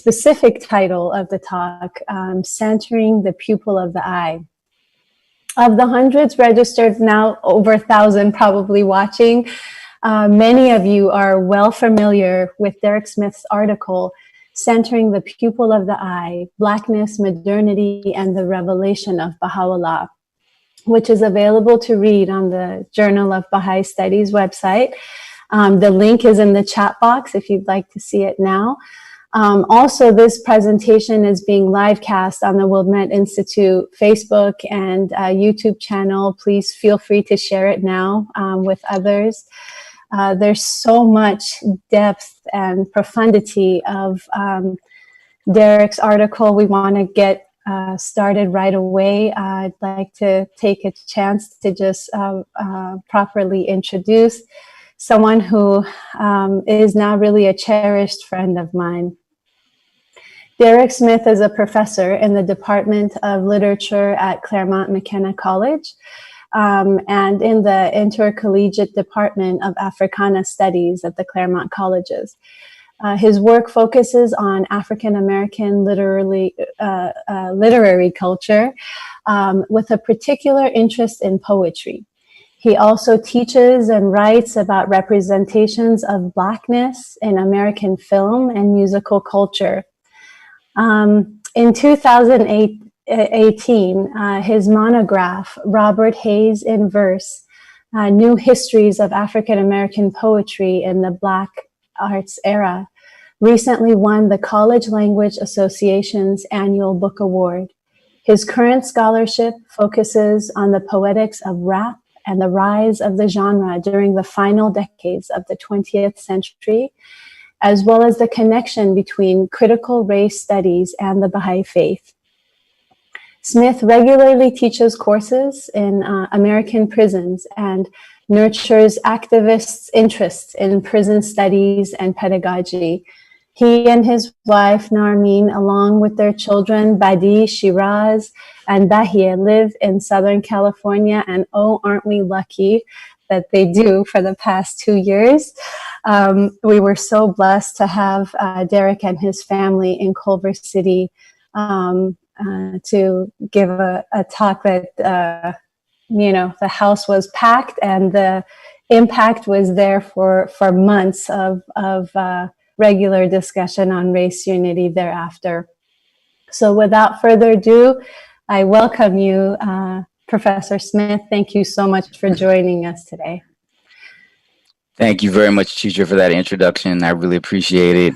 specific title of the talk, Centering the Pupil of the Eye. Of the hundreds registered, now over 1,000 probably watching, many of you are well familiar with Derik Smith's article, Centering the Pupil of the Eye, Blackness, Modernity, and the Revelation of Bahá'u'lláh, which is available to read on the Journal of Baha'i Studies website. The link is in the chat box if you'd like to see it now. Also, this presentation is being live cast on the Wilmette Institute Facebook and YouTube channel. Please feel free to share it now with others. There's so much depth and profundity of Derik's article. We want to get started right away. I'd like to take a chance to just properly introduce someone who is now really a cherished friend of mine. Derik Smith is a professor in the Department of Literature at Claremont McKenna College and in the Intercollegiate Department of Africana Studies at the Claremont Colleges. His work focuses on African American literary culture with a particular interest in poetry. He also teaches and writes about representations of Blackness in American film and musical culture. In 2018, his monograph, Robert Hayes in Verse, New Histories of African American Poetry in the Black Arts Era, recently won the College Language Association's annual book award. His current scholarship focuses on the poetics of rap and the rise of the genre during the final decades of the 20th century, as well as the connection between critical race studies and the Baha'i faith. Smith regularly teaches courses in American prisons and nurtures activists' interests in prison studies and pedagogy. He and his wife, Narmeen, along with their children, Badi, Shiraz, and Bahia, live in Southern California, and oh, aren't we lucky that they do for the past 2 years. We were so blessed to have Derik and his family in Culver City to give a talk that, the house was packed and the impact was there for months of regular discussion on race unity thereafter. So without further ado, I welcome you, Professor Smith. Thank you so much for joining us today. Thank you very much, teacher, for that introduction. I really appreciate it.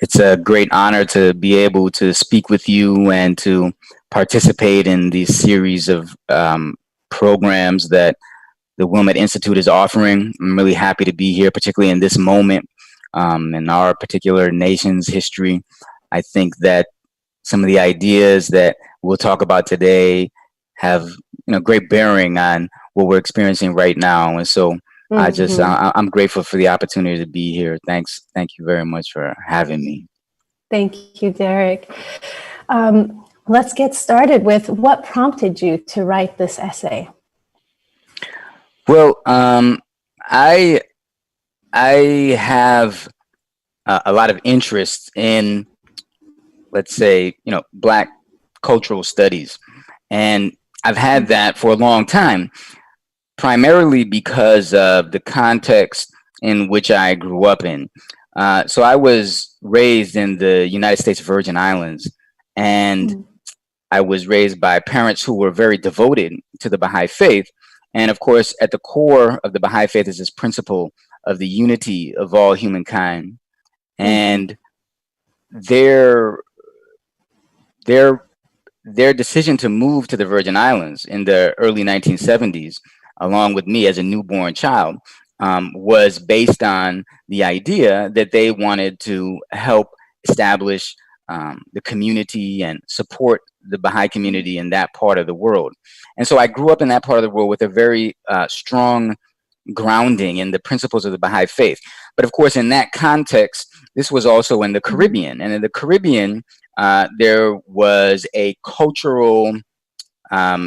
It's a great honor to be able to speak with you and to participate in these series of programs that the Wilmette Institute is offering. I'm really happy to be here, particularly in this moment in our particular nation's history. I think that some of the ideas that we'll talk about today have great bearing on what we're experiencing right now. And so I'm grateful for the opportunity to be here. Thank you very much for having me. Thank you, Derik. Let's get started with what prompted you to write this essay. Well, I have a lot of interest in, let's say, Black cultural studies. And I've had that for a long time, primarily because of the context in which I grew up in. So I was raised in the United States Virgin Islands, and I was raised by parents who were very devoted to the Baha'i faith. And of course, at the core of the Baha'i faith is this principle of the unity of all humankind. And their decision to move to the Virgin Islands in the early 1970s, along with me as a newborn child, was based on the idea that they wanted to help establish the community and support the Baha'i community in that part of the world. And so I grew up in that part of the world with a very strong grounding in the principles of the Baha'i faith. But of course, in that context, this was also in the Caribbean. And in the Caribbean, there was a cultural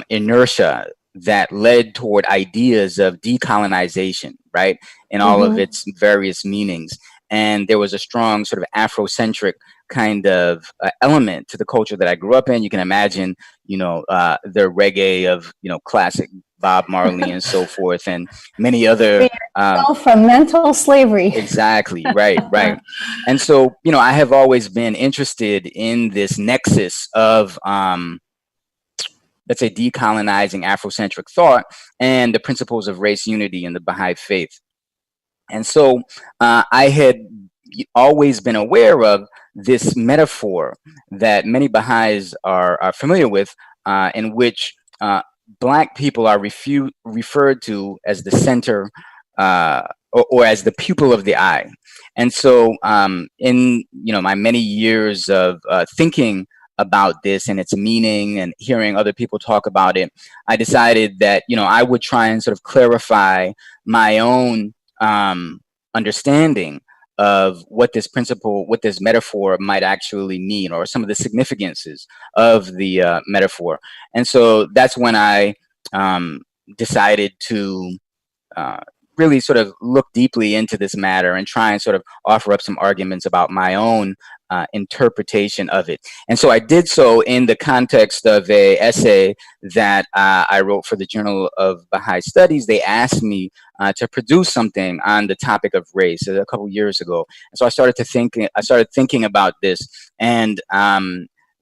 inertia that led toward ideas of decolonization, right, in all of its various meanings. and there was a strong sort of Afrocentric kind of element to the culture that I grew up in. You can imagine, the reggae of, classic Bob Marley and so forth, and many other. From mental slavery. Exactly. Right. And so, I have always been interested in this nexus of, let's say, decolonizing Afrocentric thought and the principles of race unity in the Baha'i faith. And so I had always been aware of this metaphor that many Baha'is are familiar with, in which Black people are referred to as the center, or as the pupil of the eye. And so in my many years of thinking about this and its meaning and hearing other people talk about it, I decided that I would try and sort of clarify my own understanding of what this principle, what this metaphor might actually mean, or some of the significances of the metaphor. And so that's when I decided to really sort of look deeply into this matter and try and sort of offer up some arguments about my own interpretation of it. And so I did so in the context of a essay that I wrote for the Journal of Baha'i Studies. They asked me to produce something on the topic of race a couple years ago. And so I started thinking about this, and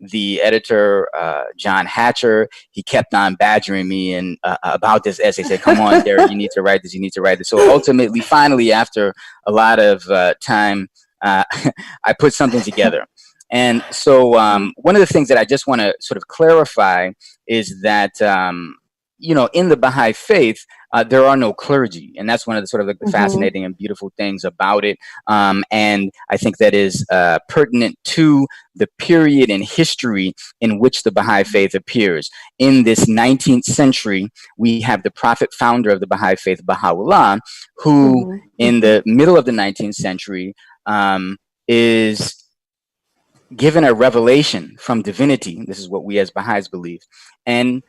the editor, John Hatcher, he kept on badgering me and about this essay. Said, "Come on, Derik, you need to write this. You need to write this." So ultimately, finally, after a lot of time, I put something together. And so one of the things that I just want to sort of clarify is that in the Baha'i faith, there are no clergy, and that's one of the sort of like the fascinating and beautiful things about it. And I think that is pertinent to the period in history in which the Baha'i faith appears. In this 19th century, we have the prophet founder of the Baha'i faith, Bahá'u'lláh, who in the middle of the 19th century is given a revelation from divinity. This is what we as Baha'is believe. And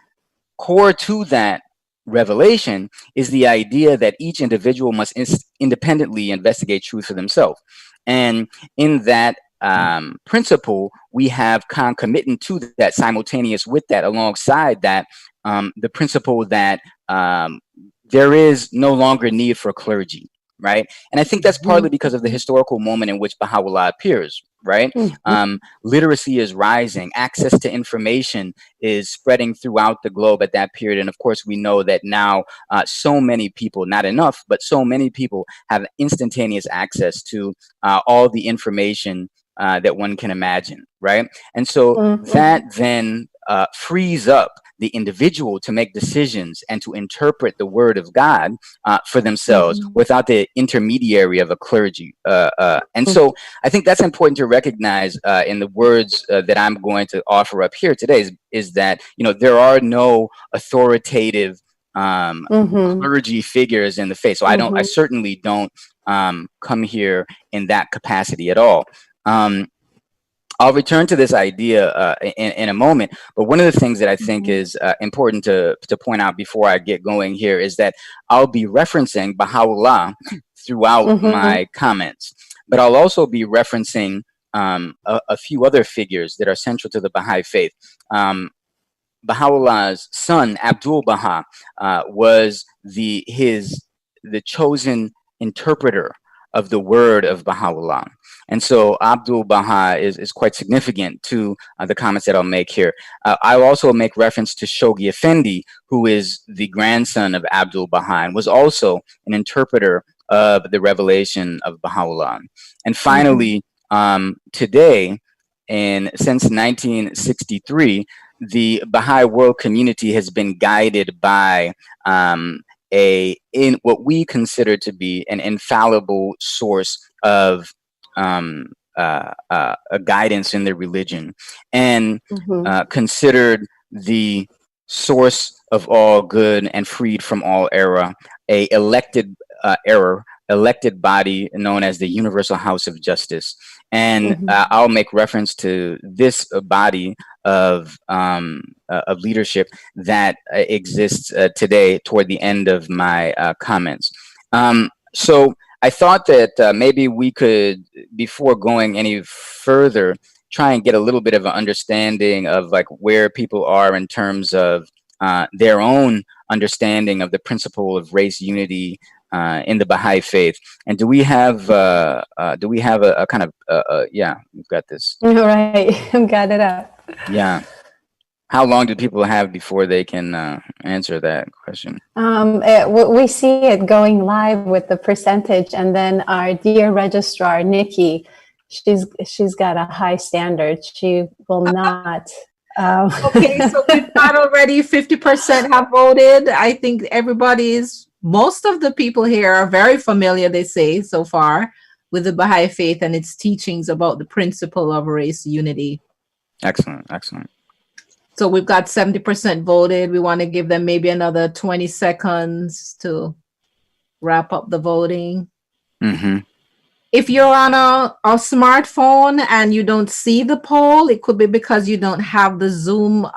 core to that revelation is the idea that each individual must independently investigate truth for themselves. And in that principle, we have concomitant to that, simultaneous with that, alongside that, the principle that there is no longer need for clergy, right? And I think that's partly because of the historical moment in which Baha'u'lláh appears, right? Literacy is rising, access to information is spreading throughout the globe at that period. And of course, we know that now so many people, not enough, but so many people have instantaneous access to all the information that one can imagine, right? And so that then frees up the individual to make decisions and to interpret the word of God for themselves without the intermediary of a clergy. And so I think that's important to recognize in the words that I'm going to offer up here today is that, there are no authoritative clergy figures in the faith. So I certainly don't come here in that capacity at all. I'll return to this idea in a moment, but one of the things that I think is important to point out before I get going here is that I'll be referencing Baha'u'lláh throughout my comments, but I'll also be referencing a few other figures that are central to the Baha'i faith. Baha'u'llah's son, Abdul-Baha, was the chosen interpreter of the word of Baha'u'lláh. And so Abdul-Baha is quite significant to the comments that I'll make here. I'll also make reference to Shoghi Effendi, who is the grandson of Abdul-Baha and was also an interpreter of the revelation of Baha'u'lláh. And finally, today, since 1963, the Baha'i world community has been guided by in what we consider to be an infallible source of a guidance in their religion, and considered the source of all good and freed from all error, a elected body known as the Universal House of Justice. And I'll make reference to this body of leadership that exists today toward the end of my comments. So I thought that maybe we could, before going any further, try and get a little bit of an understanding of like where people are in terms of their own understanding of the principle of race unity in the Baha'i faith. And do we have a kind of yeah, we've got this. All right, I've got it up. Yeah. How long do people have before they can answer that question? We see it going live with the percentage, and then our dear registrar, Nikki, she's got a high standard. She will not. Okay, so we've got already 50% have voted. I think most of the people here are very familiar, they say so far, with the Baha'i faith and its teachings about the principle of race unity. Excellent, excellent. So we've got 70% voted. We want to give them maybe another 20 seconds to wrap up the voting. Mm-hmm. If you're on a smartphone and you don't see the poll, it could be because you don't have the Zoom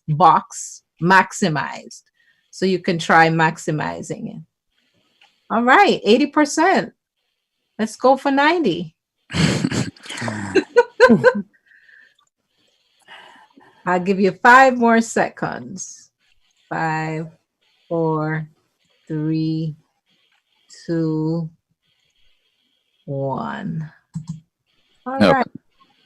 box maximized. So you can try maximizing it. All right, 80%. Let's go for 90. I'll give you 5 more seconds. 5, 4, 3, 2, 1. All right.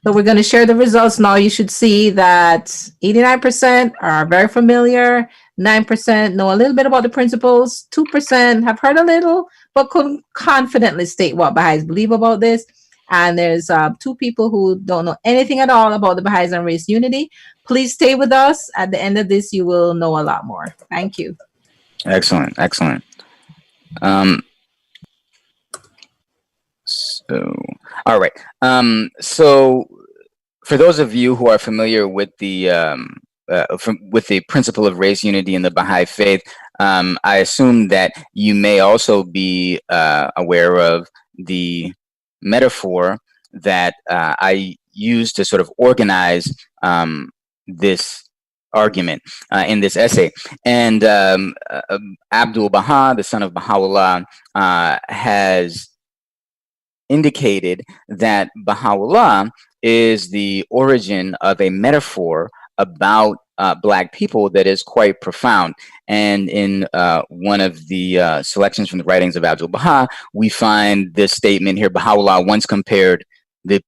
So we're going to share the results now. You should see that 89% are very familiar. 9% know a little bit about the principles. 2% have heard a little, but couldn't confidently state what Baha'is believe about this. And there's 2 people who don't know anything at all about the Baha'is and race unity. Please stay with us. At the end of this, you will know a lot more. Thank you. Excellent, excellent. So, all right. So, for those of you who are familiar with the principle of race unity in the Baha'i faith, I assume that you may also be aware of the metaphor that I use to sort of organize this argument in this essay. And Abdul-Baha, the son of Bahá'u'lláh, has indicated that Bahá'u'lláh is the origin of a metaphor about Black people that is quite profound. And in one of the selections from the writings of Abdul-Baha, we find this statement here: Bahá'u'lláh once compared the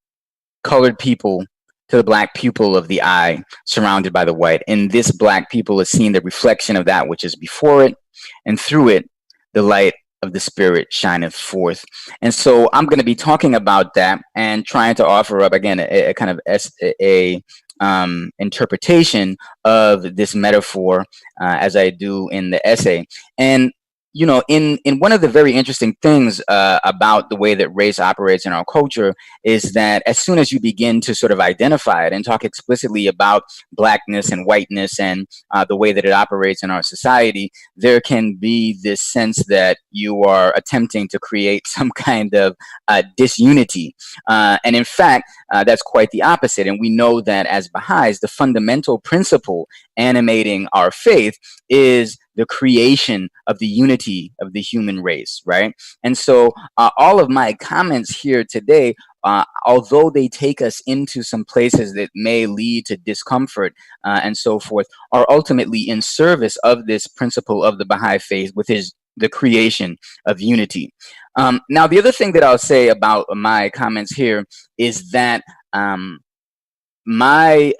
colored people to the Black pupil of the eye surrounded by the white. In this Black people is seen the reflection of that which is before it, and through it, the light of the spirit shineth forth. And so I'm going to be talking about that and trying to offer up again a kind of interpretation of this metaphor as I do in the essay. And you know, in one of the very interesting things about the way that race operates in our culture is that as soon as you begin to sort of identify it and talk explicitly about Blackness and whiteness and the way that it operates in our society, there can be this sense that you are attempting to create some kind of disunity. And in fact, that's quite the opposite. And we know that as Baha'is, the fundamental principle animating our faith is the creation of the unity of the human race, right? And so all of my comments here today, although they take us into some places that may lead to discomfort and so forth, are ultimately in service of this principle of the Baha'i faith, which is the creation of unity. Now, the other thing that I'll say about my comments here is that my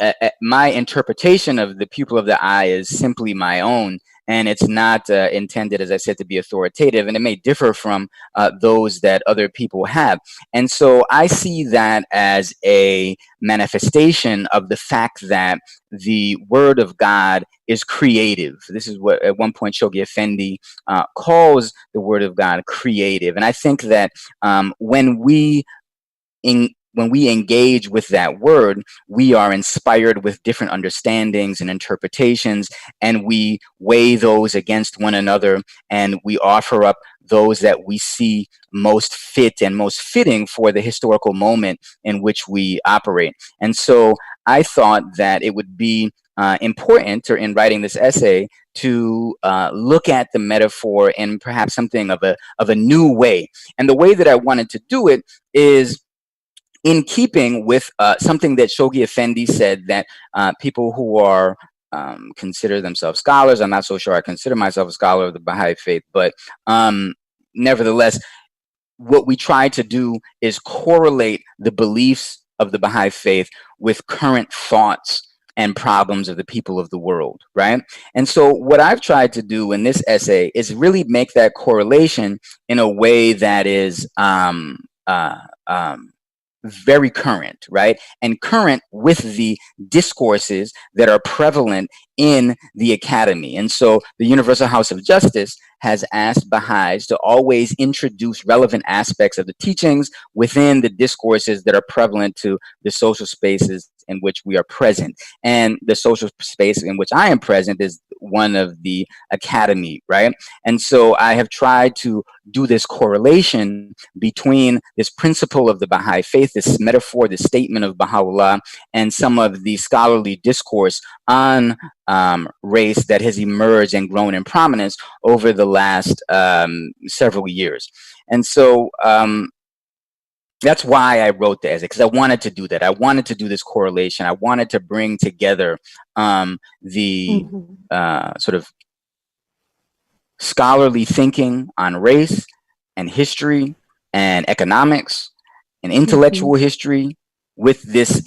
interpretation of the pupil of the eye is simply my own, and it's not intended, as I said, to be authoritative, and it may differ from those that other people have. And so I see that as a manifestation of the fact that the Word of God is creative. This is what at one point Shoghi Effendi calls the Word of God creative. And I think that when we engage with that word, we are inspired with different understandings and interpretations, and we weigh those against one another, and we offer up those that we see most fit and most fitting for the historical moment in which we operate. And so I thought that it would be important in writing this essay to look at the metaphor in perhaps something of a new way. And the way that I wanted to do it is in keeping with something that Shoghi Effendi said, that people who are consider themselves scholars, I'm not so sure I consider myself a scholar of the Baha'i faith, but nevertheless, what we try to do is correlate the beliefs of the Baha'i faith with current thoughts and problems of the people of the world, right? And so what I've tried to do in this essay is really make that correlation in a way that is very current, right? And current with the discourses that are prevalent in the academy. And so the Universal House of Justice has asked Baha'is to always introduce relevant aspects of the teachings within the discourses that are prevalent to the social spaces in which we are present. And the social space in which I am present is one of the academy, right? And so I have tried to do this correlation between this principle of the Baha'i faith, this metaphor, this statement of Bahá'u'lláh, and some of the scholarly discourse on race that has emerged and grown in prominence over the last several years. And so that's why I wrote the essay, because I wanted to do that. I wanted to do this correlation. I wanted to bring together the sort of scholarly thinking on race and history and economics and intellectual history with this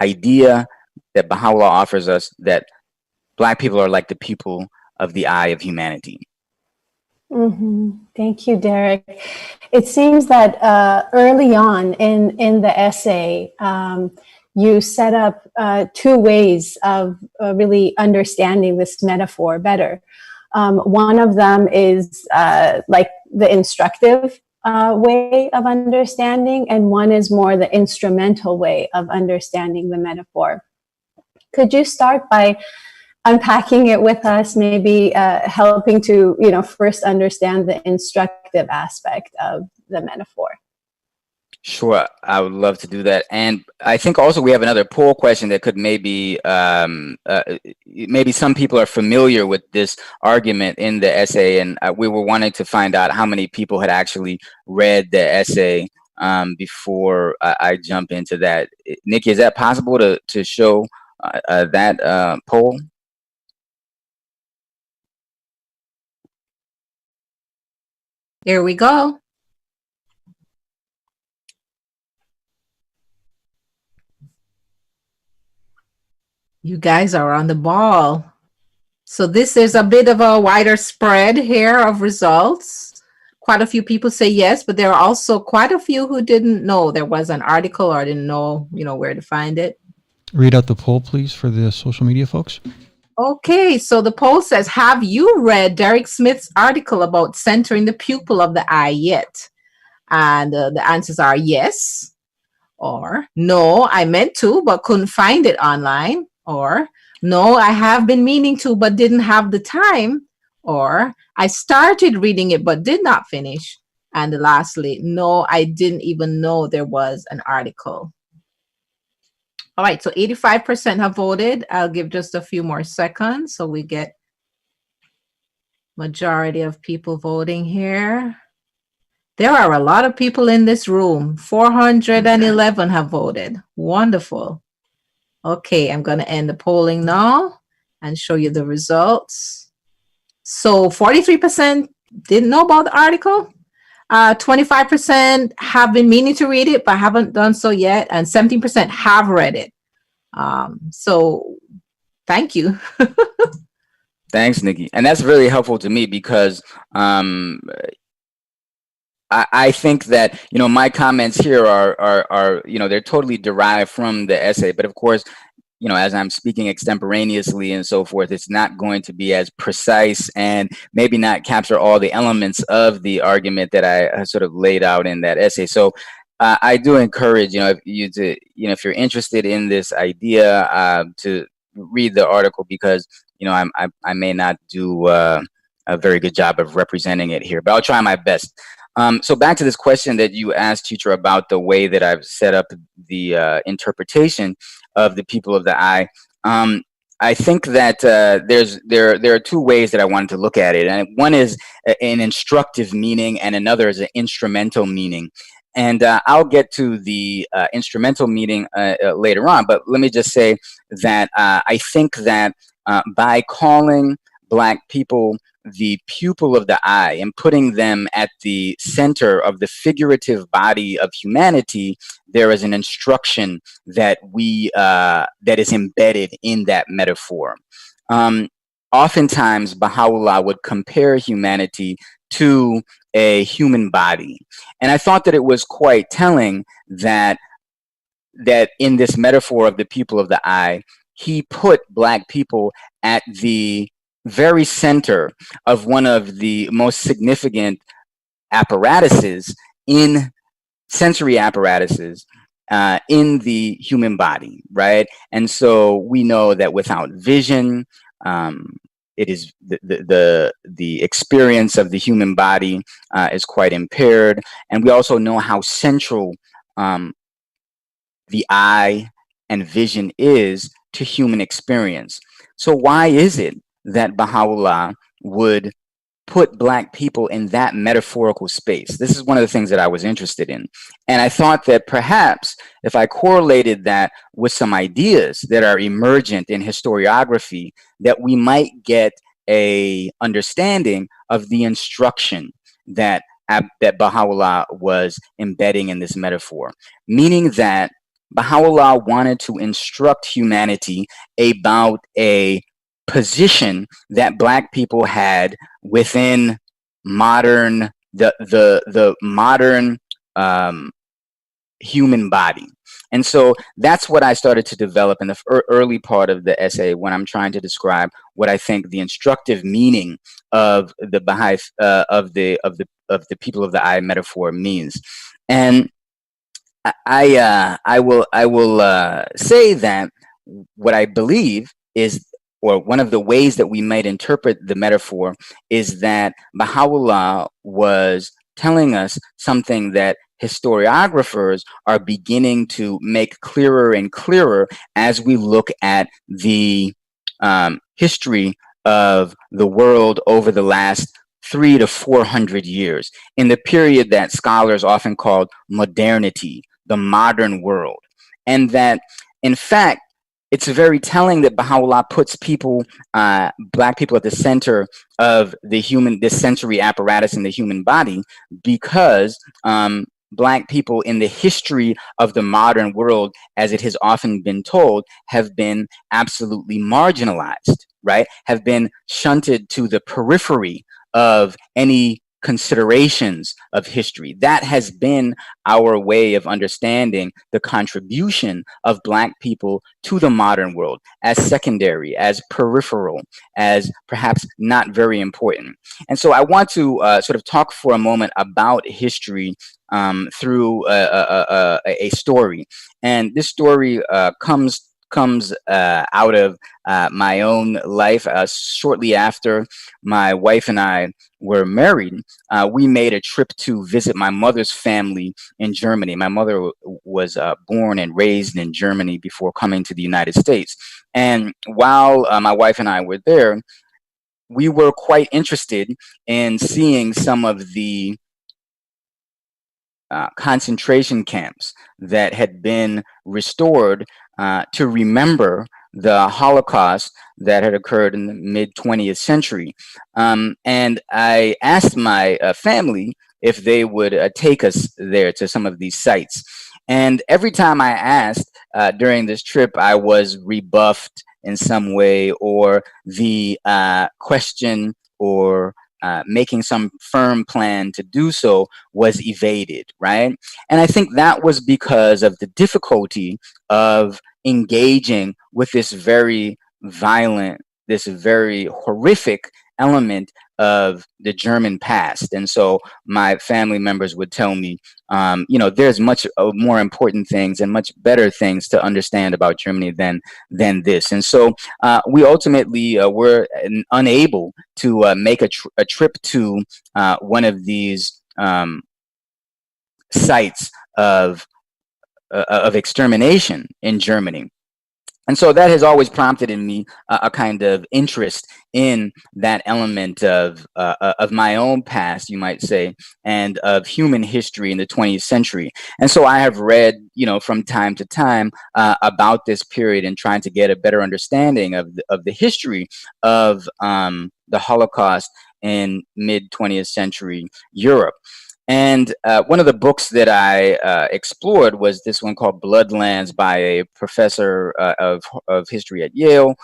idea that Baha'u'lláh offers us, that Black people are like the people of the eye of humanity. Thank you, Derik. It seems that early on in the essay, you set up two ways of really understanding this metaphor better. One of them is like the instructive way of understanding, and one is more the instrumental way of understanding the metaphor. Could you start by unpacking it with us, maybe helping to, first understand the instructive aspect of the metaphor? Sure, I would love to do that. And I think also we have another poll question that could maybe some people are familiar with this argument in the essay, and we were wanting to find out how many people had actually read the essay before I jump into that. Nikki, is that possible to show that poll? Here we go. You guys are on the ball. So this is a bit of a wider spread here of results. Quite a few people say yes, but there are also quite a few who didn't know there was an article or didn't know, where to find it. Read out the poll, please, for the social media folks. Okay, so the poll says, have you read Derik Smith's article about centering the pupil of the eye yet? And the answers are yes, or no, I meant to, but couldn't find it online, or no, I have been meaning to, but didn't have the time, or I started reading it, but did not finish. And lastly, no, I didn't even know there was an article. All right, so 85% have voted. I'll give just a few more seconds so we get majority of people voting here. There are a lot of people in this room. 411 have voted. Wonderful. Okay, I'm going to end the polling now and show you the results. So 43% didn't know about the article. 25% have been meaning to read it, but haven't done so yet. And 17% have read it. So thank you. Thanks, Nikki. And that's really helpful to me because I think that, my comments here are they're totally derived from the essay. But of course, as I'm speaking extemporaneously and so forth, it's not going to be as precise and maybe not capture all the elements of the argument that I sort of laid out in that essay. So I do encourage, if you're interested in this idea, to read the article, because, I may not do a very good job of representing it here, but I'll try my best. So back to this question that you asked, teacher, about the way that I've set up the interpretation of the people of the eye. I think that there are two ways that I wanted to look at it, and one is an instructive meaning, and another is an instrumental meaning. And I'll get to the instrumental meaning later on, but let me just say that I think that by calling Black people the pupil of the eye and putting them at the center of the figurative body of humanity, there is an instruction that that is embedded in that metaphor. Oftentimes, Baha'u'lláh would compare humanity to a human body, and I thought that it was quite telling that in this metaphor of the pupil of the eye, he put Black people at the very center of one of the most significant apparatuses in sensory apparatuses in the human body, right? And so we know that without vision, it is the experience of the human body is quite impaired, and we also know how central the eye and vision is to human experience. So why is it that Baha'u'lláh would put Black people in that metaphorical space? This is one of the things that I was interested in. And I thought that perhaps if I correlated that with some ideas that are emergent in historiography, that we might get a understanding of the instruction that Baha'u'lláh was embedding in this metaphor, meaning that Baha'u'lláh wanted to instruct humanity about a position that Black people had within modern the modern human body. And so that's what I started to develop in the early part of the essay when I'm trying to describe what I think the instructive meaning of the Baha'i of the people of the eye metaphor means. And I will say that what I believe is, or one of the ways that we might interpret the metaphor, is that Baha'u'lláh was telling us something that historiographers are beginning to make clearer and clearer as we look at the history of the world over the last 300 to 400 years, in the period that scholars often call modernity, the modern world. And that, in fact, it's very telling that Baha'u'lláh puts people, Black people, at the center of this sensory apparatus in the human body, because Black people in the history of the modern world, as it has often been told, have been absolutely marginalized, right? Have been shunted to the periphery of any considerations of history. That has been our way of understanding the contribution of Black people to the modern world, as secondary, as peripheral, as perhaps not very important. And so I want to sort of talk for a moment about history through a story. And this story comes out of my own life. Shortly after my wife and I were married, we made a trip to visit my mother's family in Germany. My mother was born and raised in Germany before coming to the United States. And while my wife and I were there, we were quite interested in seeing some of the concentration camps that had been restored to remember the Holocaust that had occurred in the mid 20th century. And I asked my family if they would take us there to some of these sites. And every time I asked during this trip, I was rebuffed in some way, or the question or making some firm plan to do so was evaded, right? And I think that was because of the difficulty of engaging with this very violent, this very horrific element of the German past. And so my family members would tell me, there's much more important things and much better things to understand about Germany than this. And so we ultimately were unable to make a trip to one of these sites of extermination in Germany. And so that has always prompted in me a kind of interest in that element of my own past, you might say, and of human history in the 20th century. And so I have read, from time to time about this period and trying to get a better understanding of the history of the Holocaust in mid 20th century Europe. And one of the books that I explored was this one called Bloodlands by a professor of history at Yale.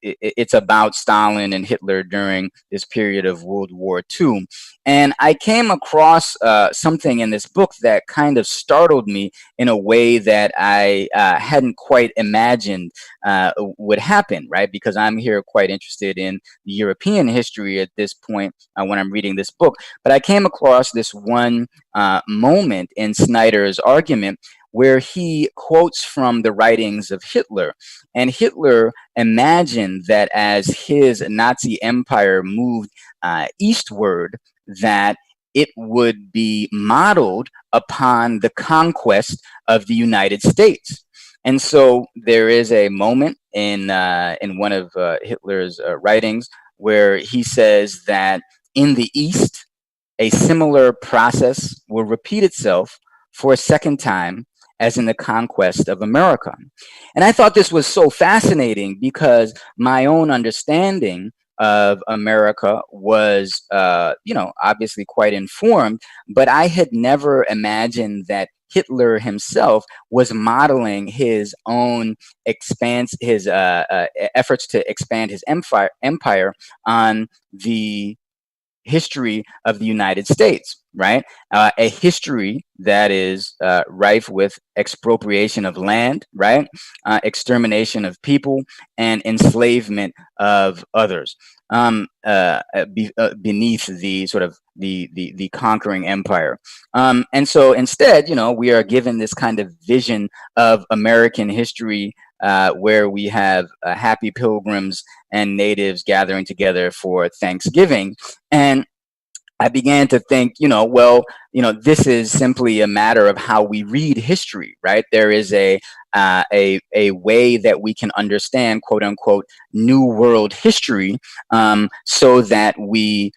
It's about Stalin and Hitler during this period of World War II. And I came across something in this book that kind of startled me in a way that I hadn't quite imagined would happen, right? Because I'm here quite interested in European history at this point when I'm reading this book. But I came across this one moment in Snyder's argument where he quotes from the writings of Hitler. And Hitler imagined that as his Nazi empire moved eastward, that it would be modeled upon the conquest of the United States. And so there is a moment in one of Hitler's writings where he says that in the East, a similar process will repeat itself for a second time as in the conquest of America. And I thought this was so fascinating because my own understanding of America was, obviously quite informed, but I had never imagined that Hitler himself was modeling his own his efforts to expand his empire on the history of the United States, right? A history that is rife with expropriation of land, right? Extermination of people and enslavement of others beneath the sort of the conquering empire. And so instead, we are given this kind of vision of American history where we have happy pilgrims and natives gathering together for Thanksgiving. And I began to think, this is simply a matter of how we read history, right? There is a way that we can understand, quote unquote, New World history, so that we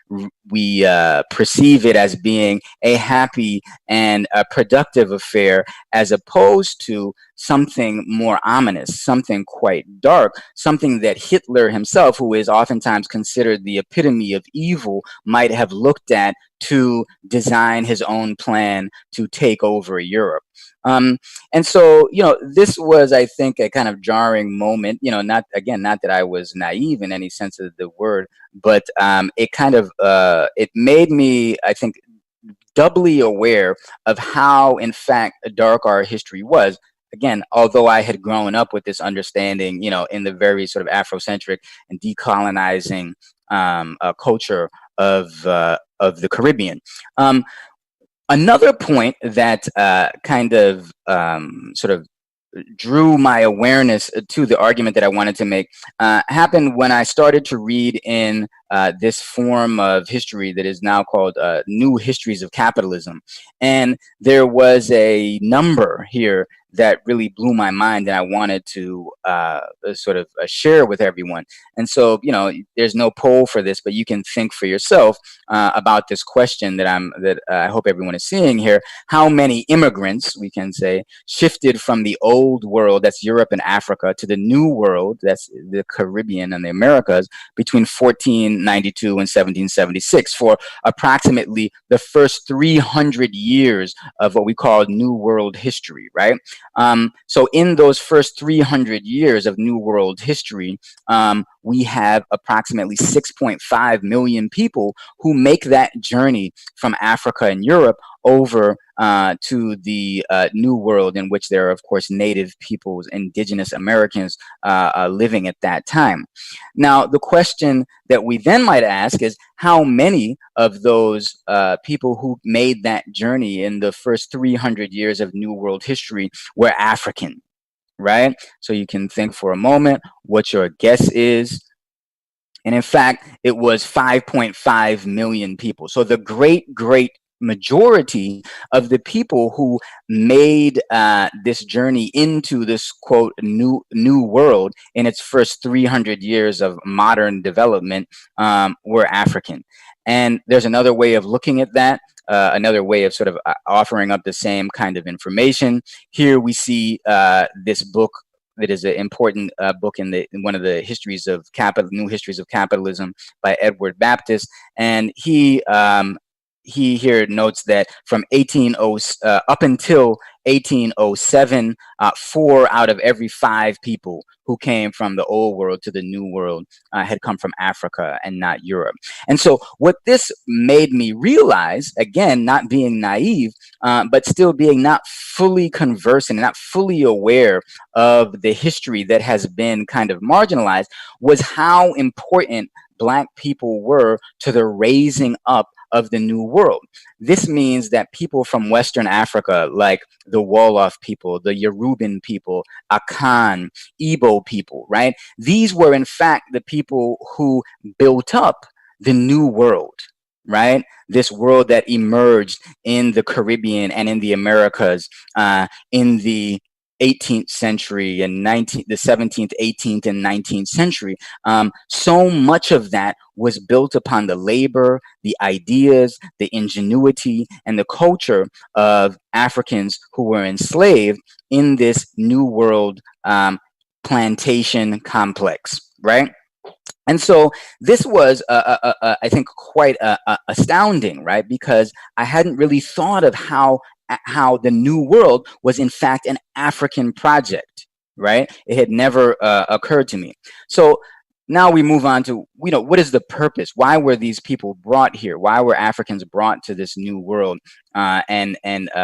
perceive it as being a happy and a productive affair, as opposed to something more ominous, something quite dark, something that Hitler himself, who is oftentimes considered the epitome of evil, might have looked at to design his own plan to take over Europe. And so, this was, I think, a kind of jarring moment, not that I was naive in any sense of the word, but it kind of, it made me, I think, doubly aware of how, in fact, dark our history was. Again, although I had grown up with this understanding, in the very sort of Afrocentric and decolonizing culture of the Caribbean. Another point that kind of sort of drew my awareness to the argument that I wanted to make happened when I started to read in this form of history that is now called New Histories of Capitalism. And there was a number here that really blew my mind and I wanted to sort of share with everyone. And so, there's no poll for this, but you can think for yourself about this question that I hope everyone is seeing here. How many immigrants, we can say, shifted from the old world, that's Europe and Africa, to the new world, that's the Caribbean and the Americas, between 1492 and 1776, for approximately the first 300 years of what we call New World history, right? So in those first 300 years of New World history, we have approximately 6.5 million people who make that journey from Africa and Europe over to the New World, in which there are, of course, native peoples, indigenous Americans living at that time. Now, the question that we then might ask is, how many of those people who made that journey in the first 300 years of New World history were African, right? So you can think for a moment what your guess is. And in fact, it was 5.5 million people. So the great majority of the people who made this journey into this quote new world in its first 300 years of modern development were African. And there's another way of looking at that. Another way of sort of offering up the same kind of information. Here we see this book that is an important book in one of the histories of new histories of capitalism by Edward Baptist, and he here notes that from 1800 up until 1807, 4 out of every 5 people who came from the old world to the new world had come from Africa and not Europe. And so what this made me realize, again, not being naive, but still being not fully conversant, not fully aware of the history that has been kind of marginalized, was how important Black people were to the raising up of the new world. This means that people from Western Africa, like the Wolof people, the Yoruban people, Akan, Igbo people, right? These were in fact the people who built up the new world, right? This world that emerged in the Caribbean and in the Americas in the 18th century and the 17th, 18th, and 19th century. So much of that was built upon the labor, the ideas, the ingenuity, and the culture of Africans who were enslaved in this new world plantation complex, right? And so this was, I think, quite astounding, right? Because I hadn't really thought of how the New World was in fact an African project, right? It had never occurred to me. So now we move on to, what is the purpose? Why were these people brought here? Why were Africans brought to this new world and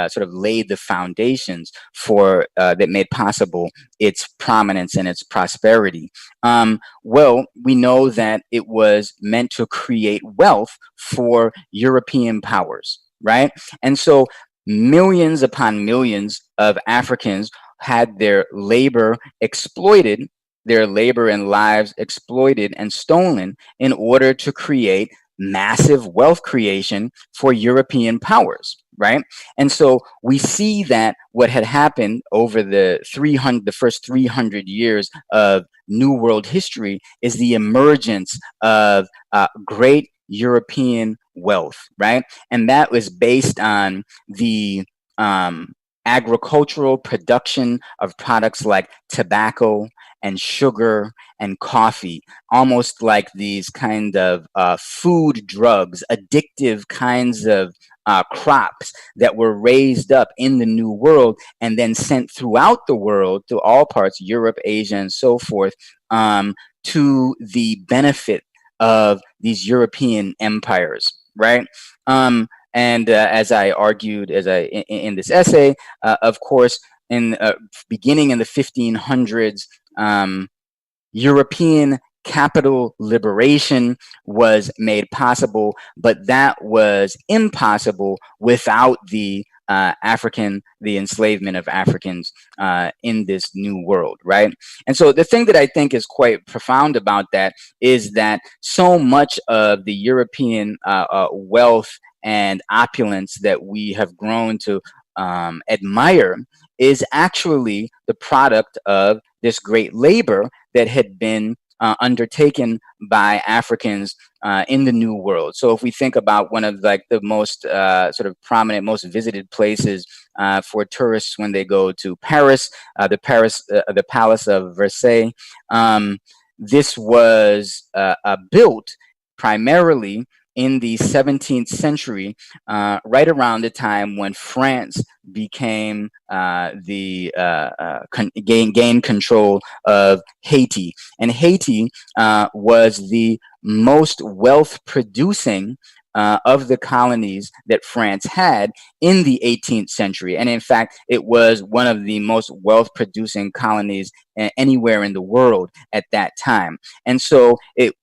sort of laid the foundations for that made possible its prominence and its prosperity? Well, we know that it was meant to create wealth for European powers, right? And so millions upon millions of Africans had their labor exploited, their labor and lives exploited and stolen in order to create massive wealth creation for European powers, right? And so we see that what had happened over the first 300 years of New World history is the emergence of great European wealth, right? And that was based on the agricultural production of products like tobacco and sugar and coffee, almost like these kind of food drugs, addictive kinds of crops that were raised up in the New World and then sent throughout the world to all parts, Europe, Asia, and so forth, to the benefit of these European empires, right? And as I argued, in this essay, of course, beginning in the 1500s, European capital liberation was made possible, but that was impossible without the enslavement of Africans in this new world, right? And so the thing that I think is quite profound about that is that so much of the European wealth and opulence that we have grown to admire is actually the product of this great labor that had been undertaken by Africans in the New World. So if we think about one of like the most sort of prominent, most visited places for tourists when they go to Paris, the Palace of Versailles, this was built primarily in the 17th century, right around the time when France became gained control of Haiti. And Haiti was the most wealth producing of the colonies that France had in the 18th century. And in fact, it was one of the most wealth producing colonies anywhere in the world at that time. And so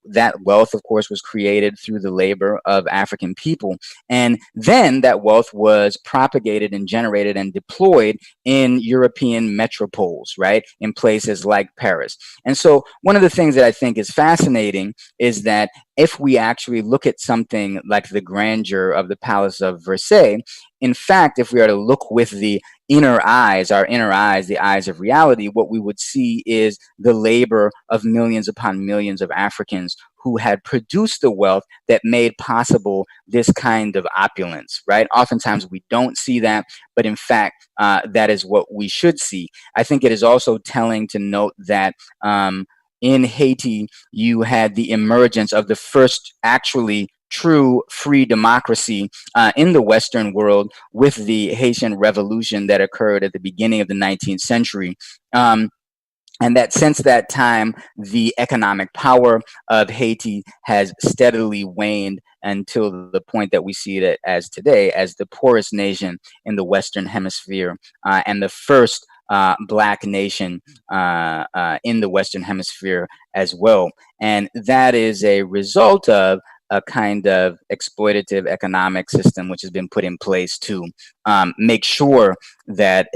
that wealth, of course, was created through the labor of African people. And then that wealth was propagated and generated and deployed in European metropoles, right? In places like Paris. And so one of the things that I think is fascinating is that if we actually look at something like the grandeur of the Palace of Versailles, in fact, if we are to look with the inner eyes, our inner eyes, the eyes of reality, what we would see is the labor of millions upon millions of Africans who had produced the wealth that made possible this kind of opulence, right? Oftentimes we don't see that, but in fact, that is what we should see. I think it is also telling to note that in Haiti, you had the emergence of the first actually true free democracy in the Western world with the Haitian Revolution that occurred at the beginning of the 19th century. And that since that time, the economic power of Haiti has steadily waned until the point that we see it as today, as the poorest nation in the Western Hemisphere and the first Black nation in the Western Hemisphere as well. And that is a result of a kind of exploitative economic system which has been put in place to make sure that,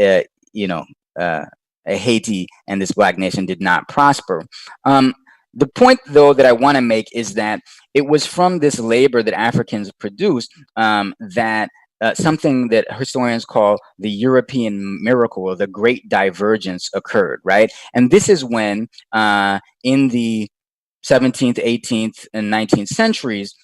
Haiti and this Black nation did not prosper. The point, though, that I want to make is that it was from this labor that Africans produced that something that historians call the European miracle or the Great Divergence occurred, right? And this is when in the 17th, 18th, and 19th centuries,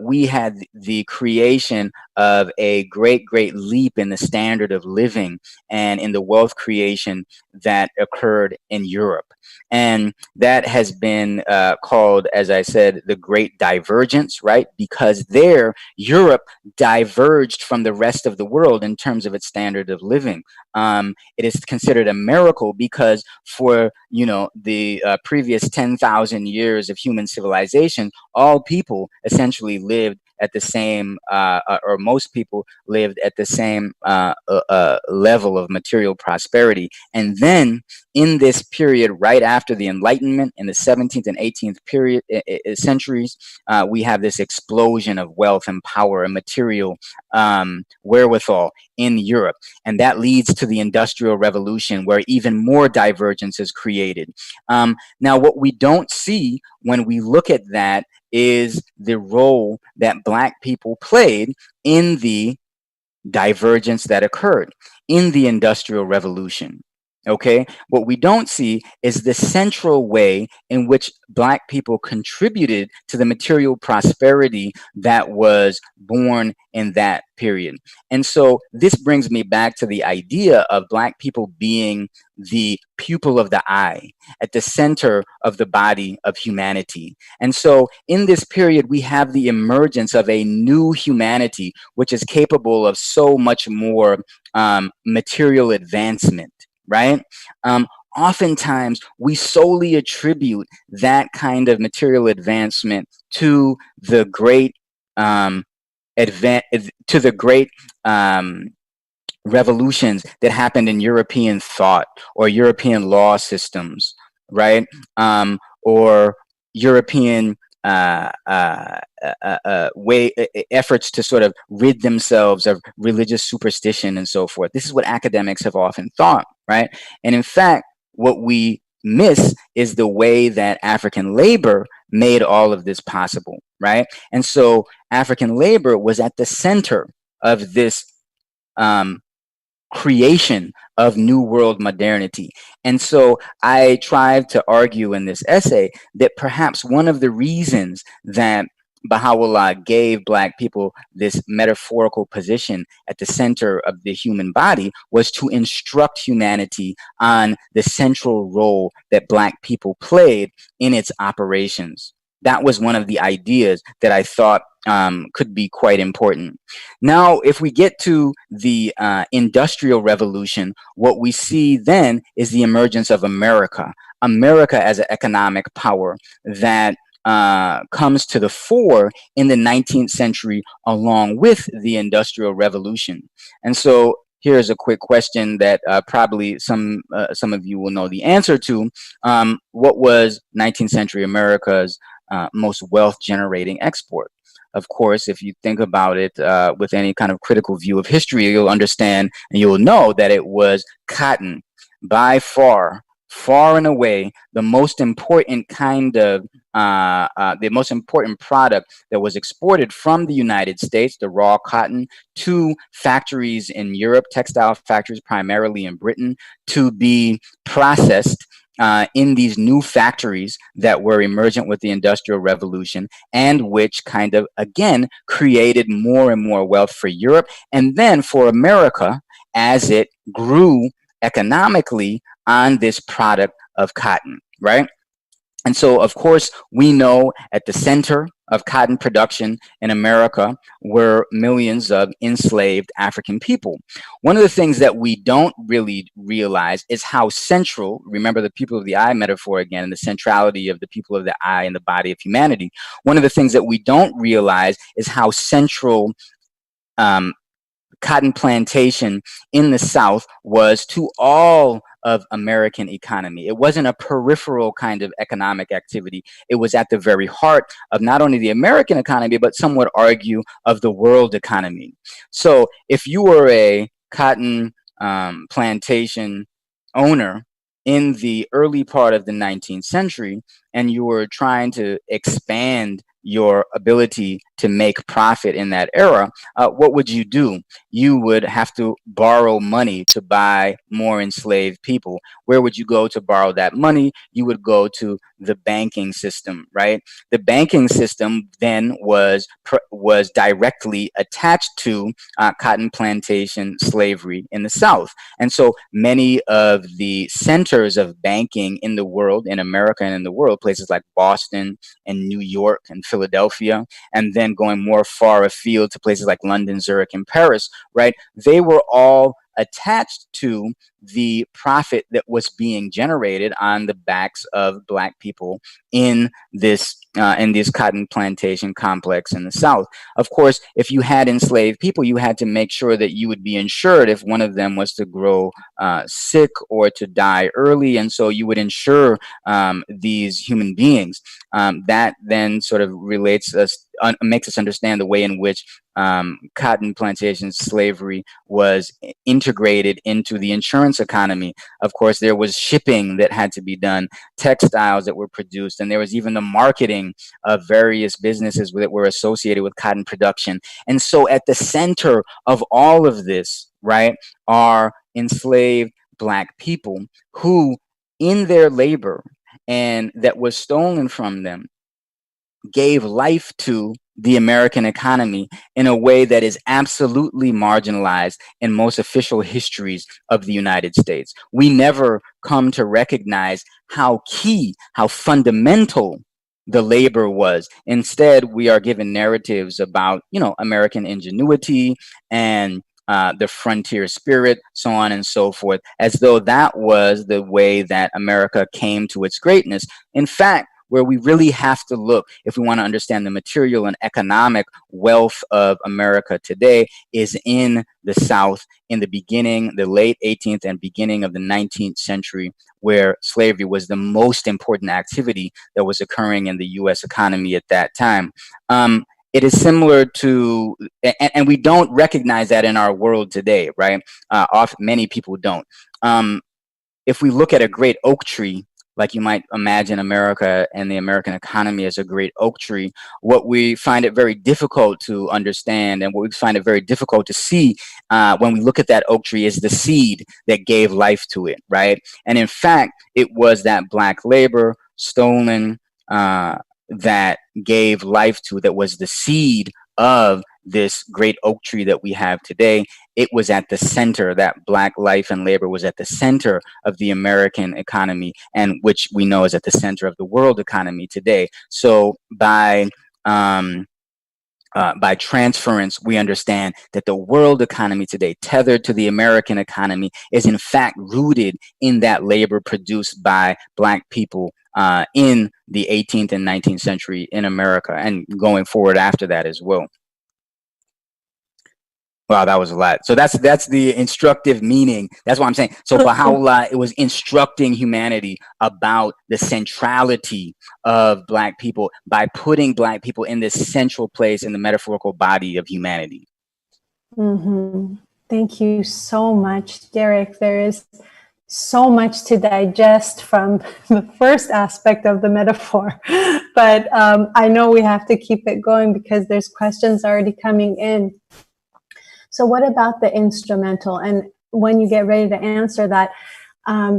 we had the creation of a great leap in the standard of living and in the wealth creation that occurred in Europe. And that has been called, as I said, the Great Divergence, right? Because there, Europe diverged from the rest of the world in terms of its standard of living. It is considered a miracle because for, the previous 10,000 years of human civilization, all people essentially lived at the same, or most people lived at the same level of material prosperity. And then in this period, right after the Enlightenment, in the 17th and 18th centuries, we have this explosion of wealth and power and material wherewithal in Europe. And that leads to the Industrial Revolution, where even more divergence is created. Now, what we don't see when we look at that is the role that Black people played in the divergence that occurred in the Industrial Revolution. Okay, what we don't see is the central way in which Black people contributed to the material prosperity that was born in that period. And so this brings me back to the idea of Black people being the pupil of the eye at the center of the body of humanity. And so in this period, we have the emergence of a new humanity, which is capable of so much more material advancement. Right? Oftentimes, we solely attribute that kind of material advancement to the great revolutions that happened in European thought or European law systems, right? Or European efforts to sort of rid themselves of religious superstition and so forth. This is what academics have often thought, right? And in fact, what we miss is the way that African labor made all of this possible, right? And so African labor was at the center of this creation of New World modernity. And so I tried to argue in this essay that perhaps one of the reasons that Bahá'u'lláh gave Black people this metaphorical position at the center of the human body was to instruct humanity on the central role that Black people played in its operations. That was one of the ideas that I thought could be quite important. Now, if we get to the Industrial Revolution, what we see then is the emergence of America as an economic power that comes to the fore in the 19th century along with the Industrial Revolution. And so here's a quick question that probably some of you will know the answer to. What was 19th century America's most wealth generating export? Of course, if you think about it with any kind of critical view of history, you'll understand and you'll know that it was cotton. By far, far and away, the most important kind of the most important product that was exported from the United States, the raw cotton, to factories in Europe, textile factories primarily in Britain, to be processed in these new factories that were emergent with the Industrial Revolution, and which kind of, again, created more and more wealth for Europe, and then for America as it grew economically on this product of cotton, right? And so, of course, we know at the center of cotton production in America were millions of enslaved African people. One of the things that we don't really realize is how central, remember the people of the eye metaphor again, and the centrality of the people of the eye in the body of humanity. One of the things that we don't realize is how central cotton plantation in the South was to all of American economy. It wasn't a peripheral kind of economic activity. It was at the very heart of not only the American economy, but some would argue of the world economy. So if you were a cotton plantation owner in the early part of the 19th century, and you were trying to expand your ability to make profit in that era, what would you do? You would have to borrow money to buy more enslaved people. Where would you go to borrow that money? You would go to the banking system, right? The banking system then was directly attached to cotton plantation slavery in the South. And so many of the centers of banking in the world, in America and in the world, places like Boston and New York and Philadelphia, and then going more far afield to places like London, Zurich, and Paris, right? They were all attached to the profit that was being generated on the backs of Black people in this cotton plantation complex in the South. Of course, if you had enslaved people, you had to make sure that you would be insured if one of them was to grow sick or to die early, and so you would insure these human beings. That then sort of makes us understand the way in which cotton plantation slavery was integrated into the insurance economy. Of course, there was shipping that had to be done, textiles that were produced, and there was even the marketing of various businesses that were associated with cotton production. And so at the center of all of this, right, are enslaved Black people who, in their labor and that was stolen from them, gave life to the American economy in a way that is absolutely marginalized in most official histories of the United States. We never come to recognize how key, how fundamental the labor was. Instead, we are given narratives about, American ingenuity and the frontier spirit, so on and so forth, as though that was the way that America came to its greatness. In fact, where we really have to look if we want to understand the material and economic wealth of America today is in the South, in the late 18th and beginning of the 19th century, where slavery was the most important activity that was occurring in the U.S. economy at that time. It is similar to, and we don't recognize that in our world today, right? Many people don't. If we look at a great oak tree, like you might imagine America and the American economy as a great oak tree, what we find it very difficult to understand and what we find it very difficult to see when we look at that oak tree is the seed that gave life to it, right? And in fact, it was that Black labor stolen that gave life to, that was the seed of this great oak tree that we have today. It was at the center, that Black life and labor was at the center of the American economy, and which we know is at the center of the world economy today. So by transference, we understand that the world economy today, tethered to the American economy, is in fact rooted in that labor produced by Black people in the 18th and 19th century in America, and going forward after that as well. Wow, that was a lot. So that's the instructive meaning. That's what I'm saying. So Bahá'u'lláh, it was instructing humanity about the centrality of Black people by putting Black people in this central place in the metaphorical body of humanity. Mm-hmm. Thank you so much, Derik. There is so much to digest from the first aspect of the metaphor, but I know we have to keep it going because there's questions already coming in. So what about the instrumental? And when you get ready to answer that,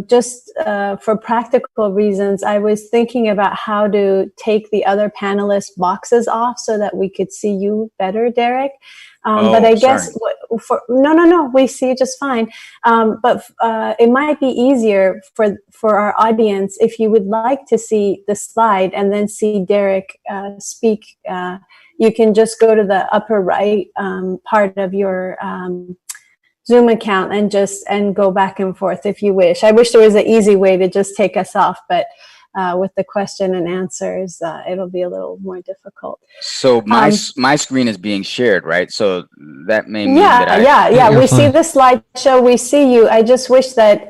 just for practical reasons, I was thinking about how to take the other panelists' boxes off so that we could see you better, Derik. But I guess no, we see you just fine. But it might be easier for our audience if you would like to see the slide and then see Derik speak. You can just go to the upper right part of your Zoom account and go back and forth if you wish. I wish there was an easy way to just take us off, but with the question and answers, it'll be a little more difficult. So my screen is being shared, right? So that may mean that we fine. see the slideshow, we see you. I just wish that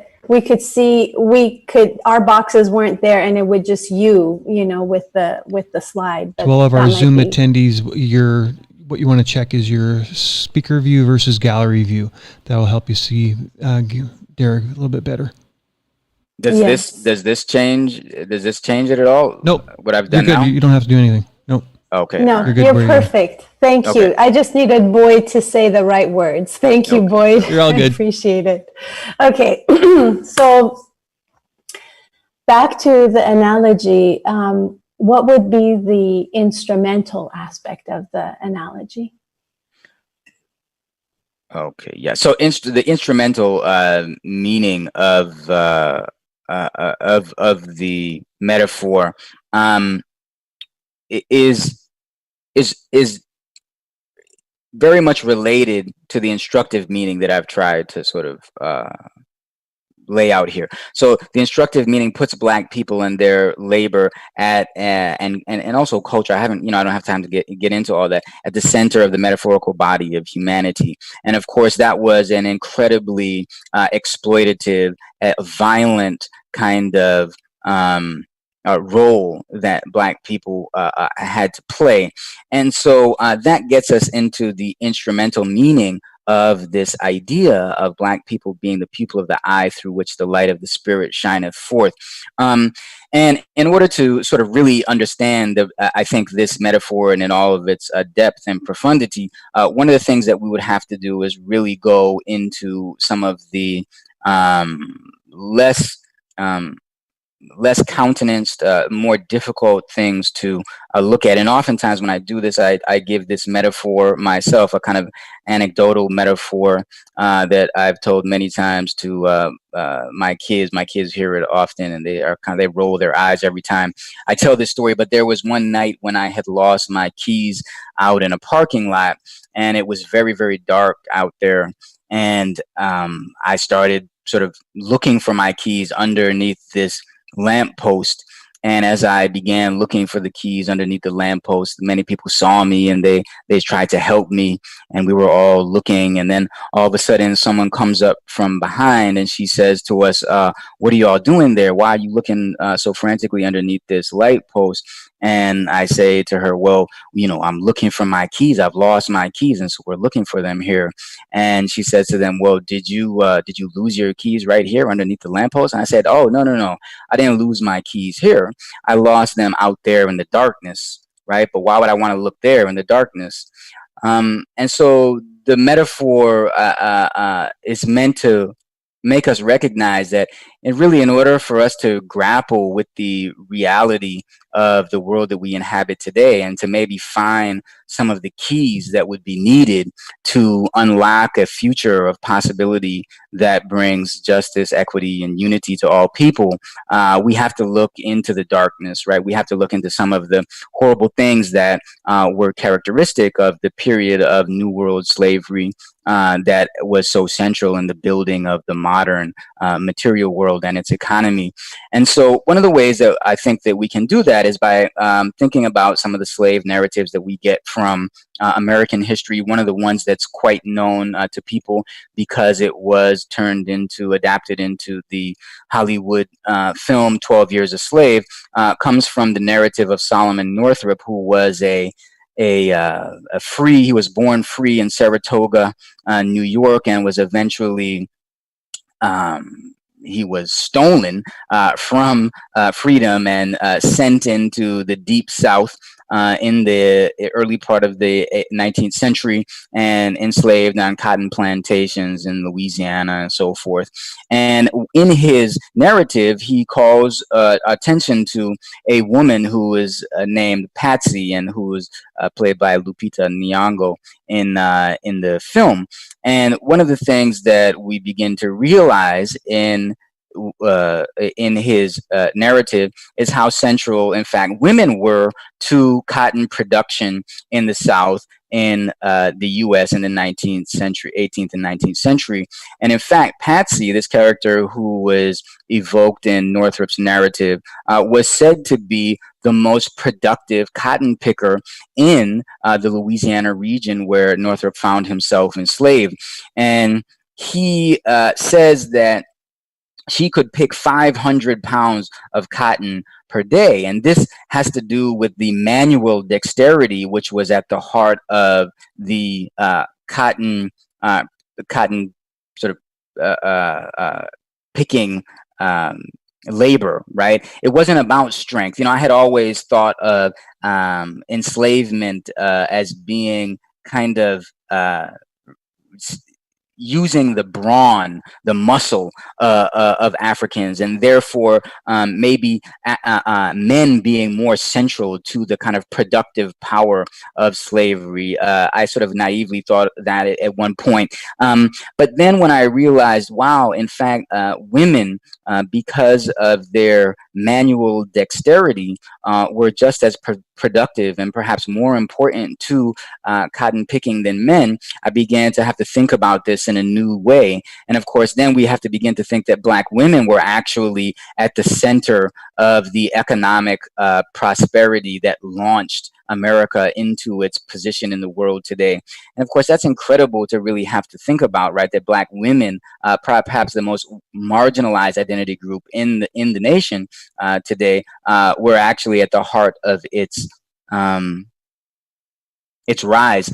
our boxes weren't there and it would just with the slide. To all of our Zoom attendees, what you want to check is your speaker view versus gallery view. That will help you see Derik a little bit better. Does this change it at all? Nope. What I've done You're good. now? You don't have to do anything. Nope. Okay. No, You're perfect. Thank you. I just needed Boyd to say the right words. Thank you, Boyd. You're all good. I appreciate it. Okay. So back to the analogy, what would be the instrumental aspect of the analogy? Okay. Yeah. So the instrumental meaning of the metaphor is very much related to the instructive meaning that I've tried to sort of lay out here. So the instructive meaning puts Black people and their labor at and also culture. I don't have time to get into all that, at the center of the metaphorical body of humanity. And of course, that was an incredibly exploitative, violent kind of role that Black people had to play. And so that gets us into the instrumental meaning of this idea of Black people being the pupil of the eye through which the light of the Spirit shineth forth. And in order to sort of really understand, I think, this metaphor and in all of its depth and profundity, one of the things that we would have to do is really go into some of the less countenanced, more difficult things to look at. And oftentimes when I do this, I give this metaphor myself, a kind of anecdotal metaphor that I've told many times to my kids. My kids hear it often, and they roll their eyes every time I tell this story. But there was one night when I had lost my keys out in a parking lot, and it was very, very dark out there. And I started sort of looking for my keys underneath this lamppost. And as I began looking for the keys underneath the lamppost, many people saw me and they tried to help me, and we were all looking. And then all of a sudden someone comes up from behind and she says to us, what are you all doing there? Why are you looking so frantically underneath this light post? And I say to her, well, I'm looking for my keys. I've lost my keys, and so we're looking for them here. And she says to them, well, did you lose your keys right here underneath the lamppost? And I said, oh, no. I didn't lose my keys here. I lost them out there in the darkness, right? But why would I want to look there in the darkness? And so the metaphor is meant to make us recognize that, and really, in order for us to grapple with the reality of the world that we inhabit today, and to maybe find some of the keys that would be needed to unlock a future of possibility that brings justice, equity, and unity to all people, we have to look into the darkness, right? We have to look into some of the horrible things that were characteristic of the period of New World slavery that was so central in the building of the modern material world world and its economy. And so one of the ways that I think that we can do that is by thinking about some of the slave narratives that we get from American history. One of the ones that's quite known to people because it was adapted into the Hollywood film 12 Years a Slave, comes from the narrative of Solomon Northup, who was he was born free in Saratoga, New York, and was eventually he was stolen from freedom and sent into the deep South in the early part of the 19th century and enslaved on cotton plantations in Louisiana and so forth. And in his narrative, he calls attention to a woman who is named Patsy and who was played by Lupita Nyong'o in the film. And one of the things that we begin to realize in his narrative is how central, in fact, women were to cotton production in the South in the U.S. in the 19th century, 18th and 19th century. And in fact, Patsy, this character who was evoked in Northrup's narrative, was said to be the most productive cotton picker in the Louisiana region where Northup found himself enslaved. And he says that she could pick 500 pounds of cotton per day. And this has to do with the manual dexterity, which was at the heart of the cotton sort of picking labor, right? It wasn't about strength. You know, I had always thought of enslavement as being kind of using the brawn, the muscle of Africans, and therefore maybe men being more central to the kind of productive power of slavery. I sort of naively thought that at one point. But then when I realized, wow, in fact, women, because of their manual dexterity, were just as productive and perhaps more important to cotton picking than men, I began to have to think about this in a new way. And of course, then we have to begin to think that Black women were actually at the center of the economic prosperity that launched America into its position in the world today. And of course, that's incredible to really have to think about, right? That Black women, perhaps the most marginalized identity group in the nation today, were actually at the heart of its rise.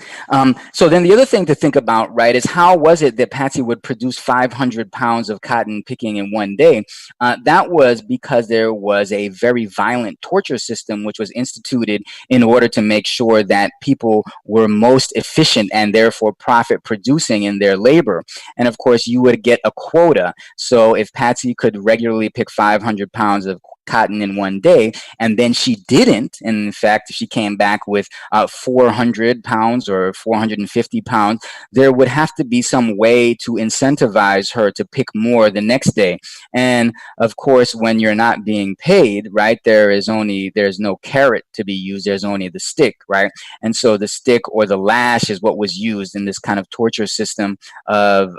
So then the other thing to think about, right, is how was it that Patsy would produce 500 pounds of cotton picking in one day? That was because there was a very violent torture system which was instituted in order to make sure that people were most efficient and therefore profit producing in their labor. And of course, you would get a quota. So if Patsy could regularly pick 500 pounds of cotton in one day, and then she didn't, and in fact, if she came back with 400 pounds or 450 pounds, there would have to be some way to incentivize her to pick more the next day. And of course, when you're not being paid, right, there's no carrot to be used, there's only the stick, right? And so the stick or the lash is what was used in this kind of torture system of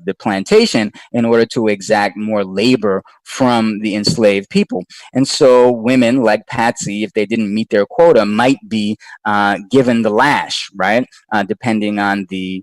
the plantation in order to exact more labor from the enslaved people. And so women like Patsy, if they didn't meet their quota, might be given the lash, right? Depending on the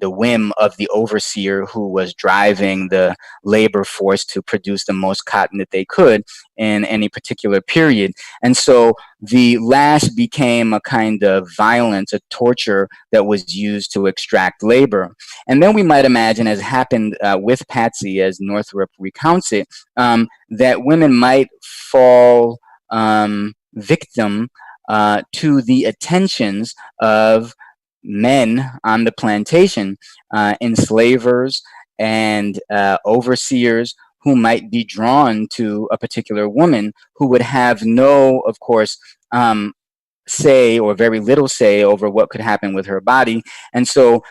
whim of the overseer who was driving the labor force to produce the most cotton that they could in any particular period. And so the lash became a kind of violence, a torture that was used to extract labor. And then we might imagine, as happened with Patsy, as Northup recounts it, that women might fall victim to the attentions of men on the plantation, enslavers and overseers who might be drawn to a particular woman who would have no, of course, say or very little say over what could happen with her body. And so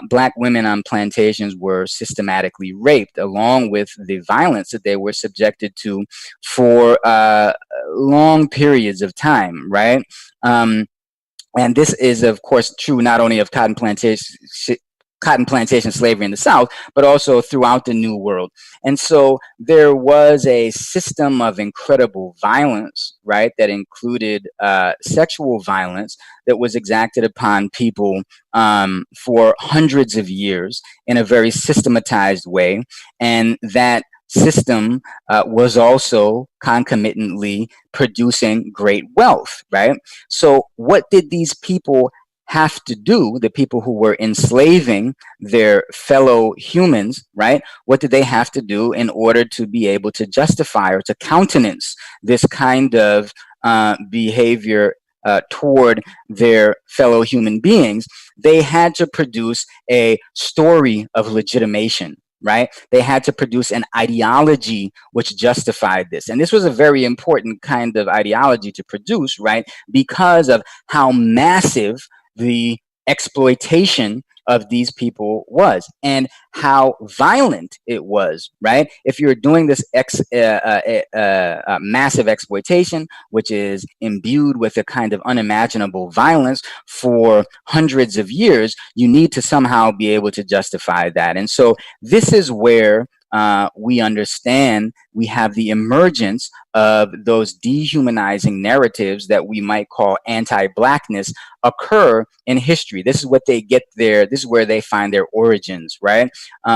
Black women on plantations were systematically raped, along with the violence that they were subjected to for long periods of time, right? And this is, of course, true not only of cotton cotton plantation slavery in the South, but also throughout the New World. And so there was a system of incredible violence, right, that included sexual violence that was exacted upon people for hundreds of years in a very systematized way. And that system was also concomitantly producing great wealth, right? So what did these people have to do, the people who were enslaving their fellow humans, right? What did they have to do in order to be able to justify or to countenance this kind of behavior toward their fellow human beings? They had to produce a story of legitimation, right? They had to produce an ideology which justified this. And this was a very important kind of ideology to produce, right? Because of how massive the exploitation of these people was and how violent it was, right? If you're doing this massive exploitation, which is imbued with a kind of unimaginable violence for hundreds of years, you need to somehow be able to justify that. And so this is where we understand we have the emergence of those dehumanizing narratives that we might call anti-blackness occur in history. This is what they get there. This is where they find their origins, right?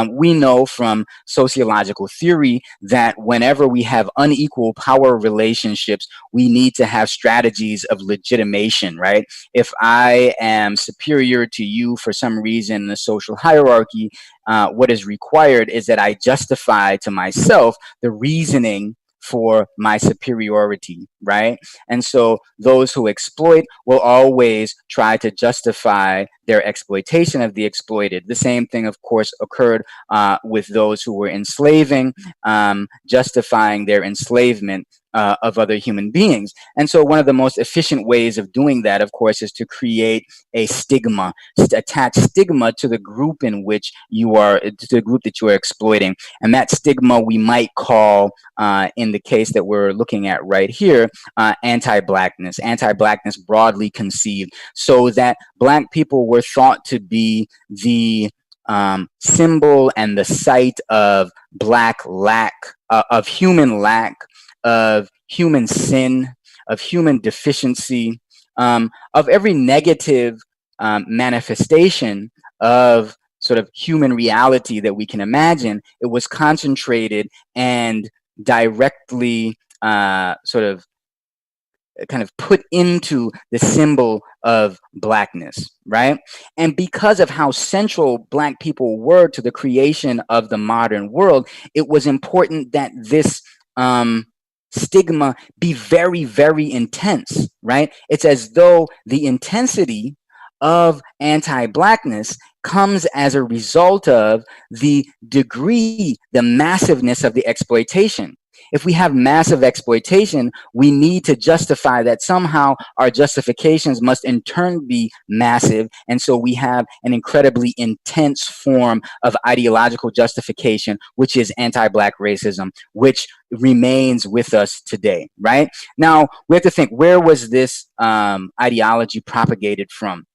We know from sociological theory that whenever we have unequal power relationships, we need to have strategies of legitimation, right? If I am superior to you for some reason in the social hierarchy, what is required is that I justify to myself the reasoning for my superiority, right? And so those who exploit will always try to justify their exploitation of the exploited. The same thing, of course, occurred with those who were enslaving, justifying their enslavement of other human beings. And so one of the most efficient ways of doing that, of course, is to create a stigma, attach stigma to the group in which you are, to the group that you are exploiting. And that stigma we might call, in the case that we're looking at right here, anti-blackness, anti-blackness broadly conceived, so that Black people were thought to be the symbol and the site of Black lack, of human lack, of human sin, of human deficiency, of every negative manifestation of sort of human reality that we can imagine. It was concentrated and directly sort of kind of put into the symbol of Blackness, right? And because of how central Black people were to the creation of the modern world, it was important that this stigma be very, very intense, right? It's as though the intensity of anti-Blackness comes as a result of the degree, the massiveness of the exploitation. If we have massive exploitation, we need to justify that somehow. Our justifications must in turn be massive. And so we have an incredibly intense form of ideological justification, which is anti-Black racism, which remains with us today, right? Now, we have to think, where was this ideology propagated from?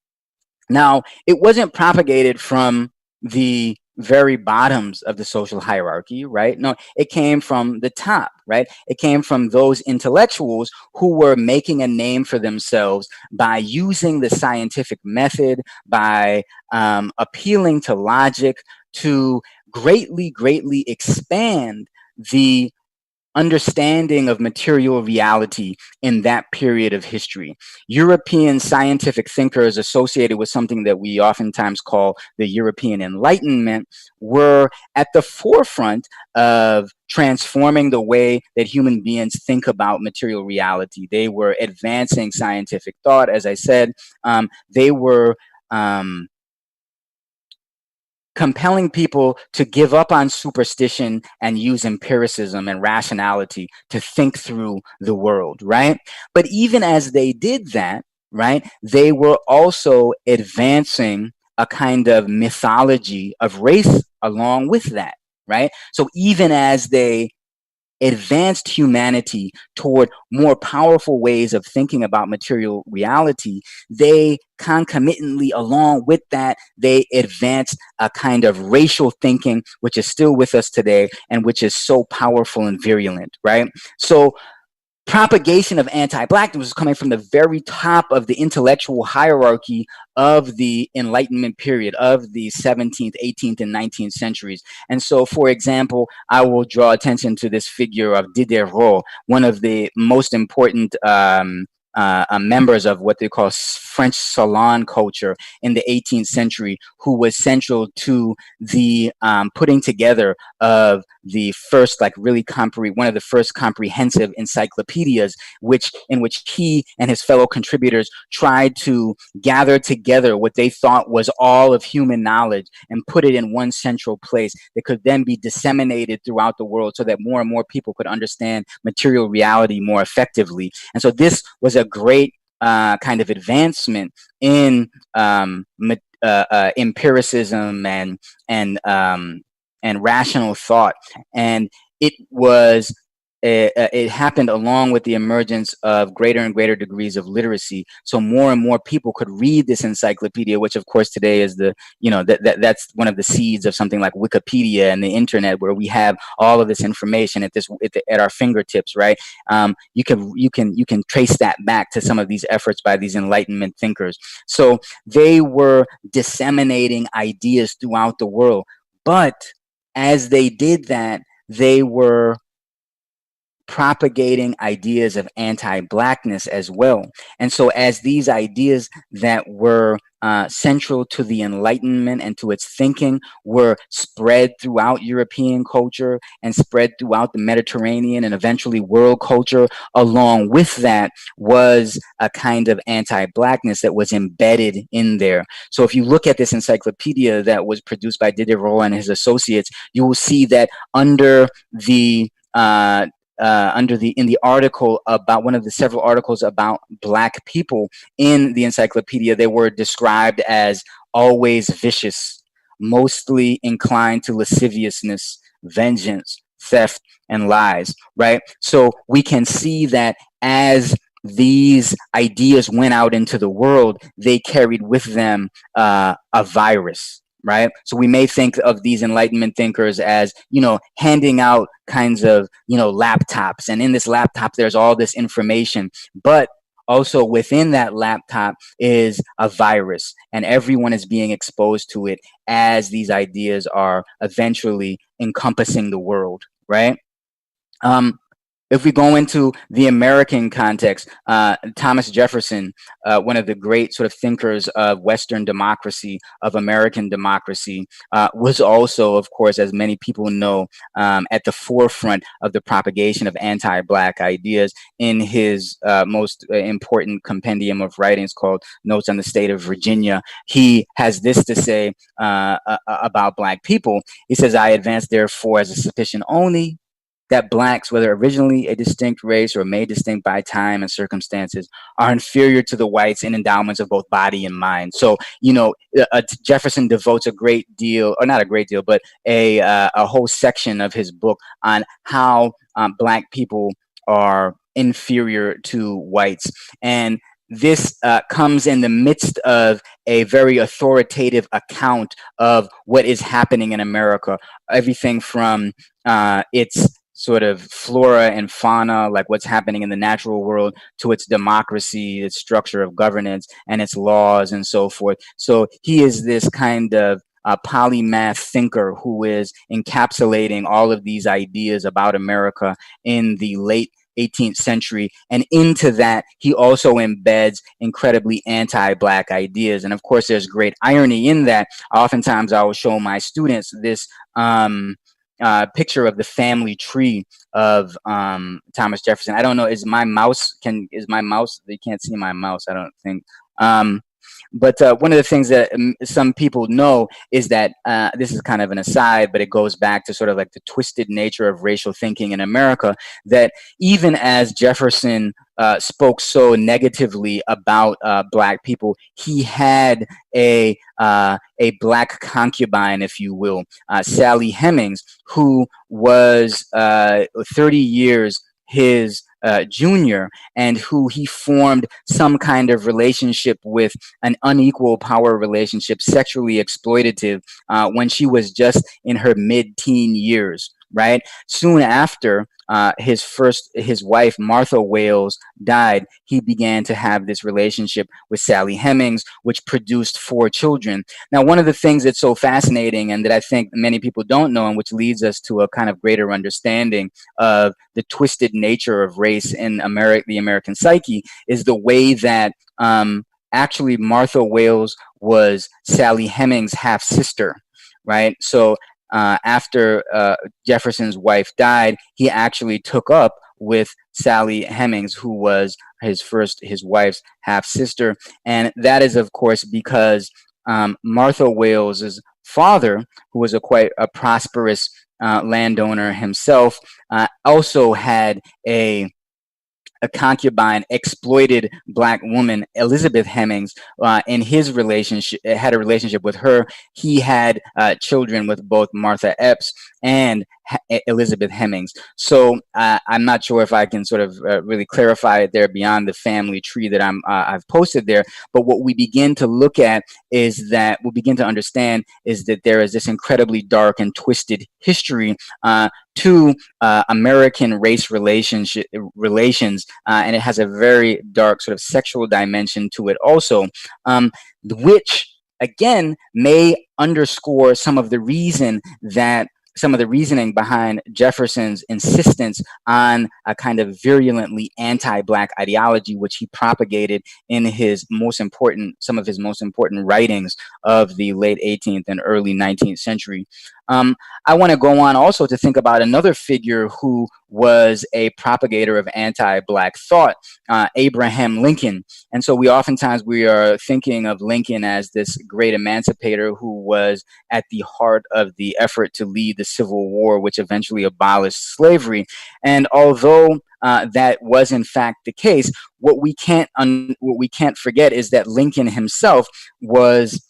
Now, it wasn't propagated from the very bottoms of the social hierarchy, right? No, it came from the top, right? It came from those intellectuals who were making a name for themselves by using the scientific method, by appealing to logic, to greatly, greatly expand the understanding of material reality in that period of history. European scientific thinkers associated with something that we oftentimes call the European Enlightenment were at the forefront of transforming the way that human beings think about material reality. They were advancing scientific thought, as I said. They were compelling people to give up on superstition and use empiricism and rationality to think through the world, right? But even as they did that, right, they were also advancing a kind of mythology of race along with that, right? So even as they advanced humanity toward more powerful ways of thinking about material reality, they concomitantly, along with that, they advanced a kind of racial thinking, which is still with us today and which is so powerful and virulent, right? So propagation of anti-blackness was coming from the very top of the intellectual hierarchy of the Enlightenment period of the 17th, 18th, and 19th centuries. And so, for example, I will draw attention to this figure of Diderot, one of the most important members of what they call French salon culture in the 18th century, who was central to the putting together of the first, like, really one of the first comprehensive encyclopedias, in which he and his fellow contributors tried to gather together what they thought was all of human knowledge and put it in one central place that could then be disseminated throughout the world so that more and more people could understand material reality more effectively. And so this was a great kind of advancement in empiricism and rational thought, and it happened along with the emergence of greater and greater degrees of literacy. So more and more people could read this encyclopedia, which of course today is that's one of the seeds of something like Wikipedia and the internet, where we have all of this information at our fingertips, right? You can trace that back to some of these efforts by these Enlightenment thinkers. So they were disseminating ideas throughout the world, but as they did that, they were propagating ideas of anti-blackness as well. And so as these ideas that were central to the Enlightenment and to its thinking were spread throughout European culture and spread throughout the Mediterranean and eventually world culture, along with that was a kind of anti-blackness that was embedded in there. So if you look at this encyclopedia that was produced by Diderot and his associates, you will see that under the in the article about one of the several articles about Black people in the encyclopedia, they were described as always vicious, mostly inclined to lasciviousness, vengeance, theft, and lies, right? So we can see that as these ideas went out into the world, they carried with them a virus, right? So we may think of these Enlightenment thinkers as, handing out kinds of, laptops. And in this laptop, there's all this information. But also within that laptop is a virus, and everyone is being exposed to it as these ideas are eventually encompassing the world, right? If we go into the American context, Thomas Jefferson, one of the great sort of thinkers of Western democracy, of American democracy, was also, of course, as many people know, at the forefront of the propagation of anti-Black ideas in his most important compendium of writings called Notes on the State of Virginia. He has this to say about Black people. He says, "I advance, therefore, as a suspicion only, that Blacks, whether originally a distinct race or made distinct by time and circumstances, are inferior to the whites in endowments of both body and mind." So, Jefferson devotes a great deal, or not a great deal, but a whole section of his book on how Black people are inferior to whites. And this comes in the midst of a very authoritative account of what is happening in America. Everything from its sort of flora and fauna, like what's happening in the natural world, to its democracy, its structure of governance, and its laws, and so forth. So he is this kind of polymath thinker who is encapsulating all of these ideas about America in the late 18th century. And into that, he also embeds incredibly anti-Black ideas. And of course, there's great irony in that. Oftentimes, I will show my students this picture of the family tree of Thomas Jefferson. I don't know, they can't see my mouse, I don't think. But one of the things that some people know is that this is kind of an aside, but it goes back to sort of like the twisted nature of racial thinking in America, that even as Jefferson spoke so negatively about Black people, he had a Black concubine, if you will, Sally Hemings, who was 30 years his junior, and who he formed some kind of relationship with, an unequal power relationship, sexually exploitative, when she was just in her mid-teen years. Right soon after his wife Martha Wales died, he began to have this relationship with Sally Hemings, which produced 4 children. Now, one of the things that's so fascinating and that I think many people don't know, and which leads us to a kind of greater understanding of the twisted nature of race in the American psyche, is the way that actually Martha Wales was Sally Hemings' half sister, right? So after Jefferson's wife died, he actually took up with Sally Hemings, who was his wife's half sister, and that is, of course, because Martha Wales's father, who was quite a prosperous landowner himself, also had a concubine, exploited Black woman, Elizabeth Hemings, in his relationship, had a relationship with her. He had children with both Martha Epps and Elizabeth Hemings. So I'm not sure if I can sort of really clarify it there beyond the family tree that I've posted there. But what we begin to look at is that we'll begin to understand is that there is this incredibly dark and twisted history to American race relations, and it has a very dark sort of sexual dimension to it also, which again may underscore some of the reasoning behind Jefferson's insistence on a kind of virulently anti-Black ideology, which he propagated in some of his most important writings of the late 18th and early 19th century. I want to go on also to think about another figure who was a propagator of anti-Black thought, Abraham Lincoln. And so we are thinking of Lincoln as this great emancipator who was at the heart of the effort to lead the Civil War, which eventually abolished slavery. And although that was in fact the case, what we can't forget is that Lincoln himself was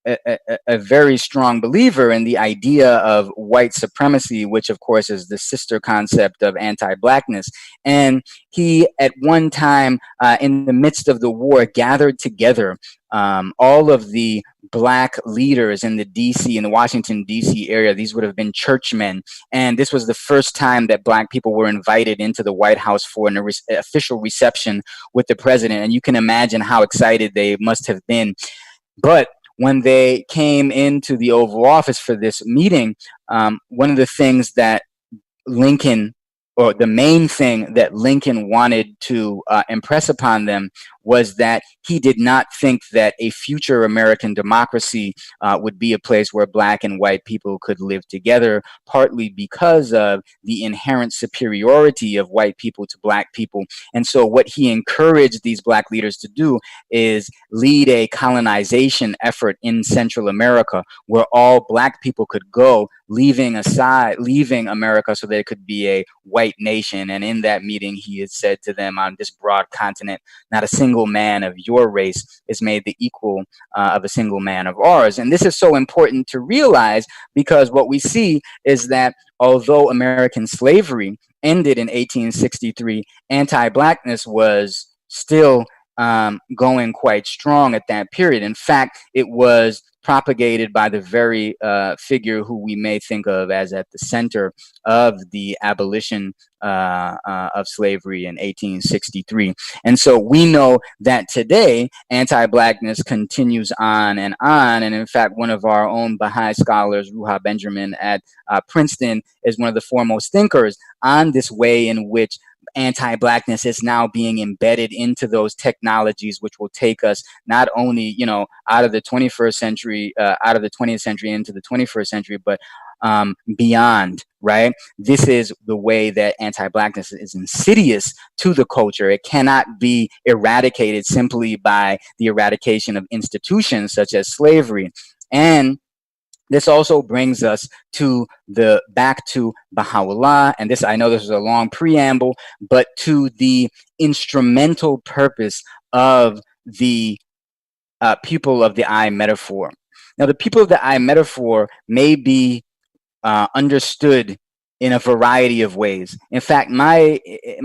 a very strong believer in the idea of white supremacy, which of course is the sister concept of anti-Blackness. And he, at one time in the midst of the war, gathered together all of the Black leaders in the Washington, D.C. area. These would have been churchmen. And this was the first time that Black people were invited into the White House for an official reception with the president. And you can imagine how excited they must have been. But when they came into the Oval Office for this meeting, one of the things that the main thing that Lincoln wanted to impress upon them was that he did not think that a future American democracy would be a place where Black and white people could live together, partly because of the inherent superiority of white people to Black people. And so what he encouraged these Black leaders to do is lead a colonization effort in Central America, where all Black people could go, leaving America so there could be a white nation. And in that meeting, he had said to them, on this broad continent, not a single man of your race is made the equal of a single man of ours. And this is so important to realize, because what we see is that although American slavery ended in 1863, anti-Blackness was still going quite strong at that period. In fact, it was propagated by the very figure who we may think of as at the center of the abolition of slavery in 1863. And so we know that today anti-Blackness continues on. And in fact, one of our own Baha'i scholars, Ruha Benjamin at Princeton, is one of the foremost thinkers on this way in which anti-Blackness is now being embedded into those technologies, which will take us not only, out of the 21st century, out of the 20th century into the 21st century, but beyond, right? This is the way that anti-blackness is insidious to the culture. It cannot be eradicated simply by the eradication of institutions such as slavery. And this also brings us to back to Bahá'u'lláh, and this, I know this was a long preamble, but to the instrumental purpose of the pupil of the eye metaphor. Now, the pupil of the eye metaphor may be understood in a variety of ways. In fact, my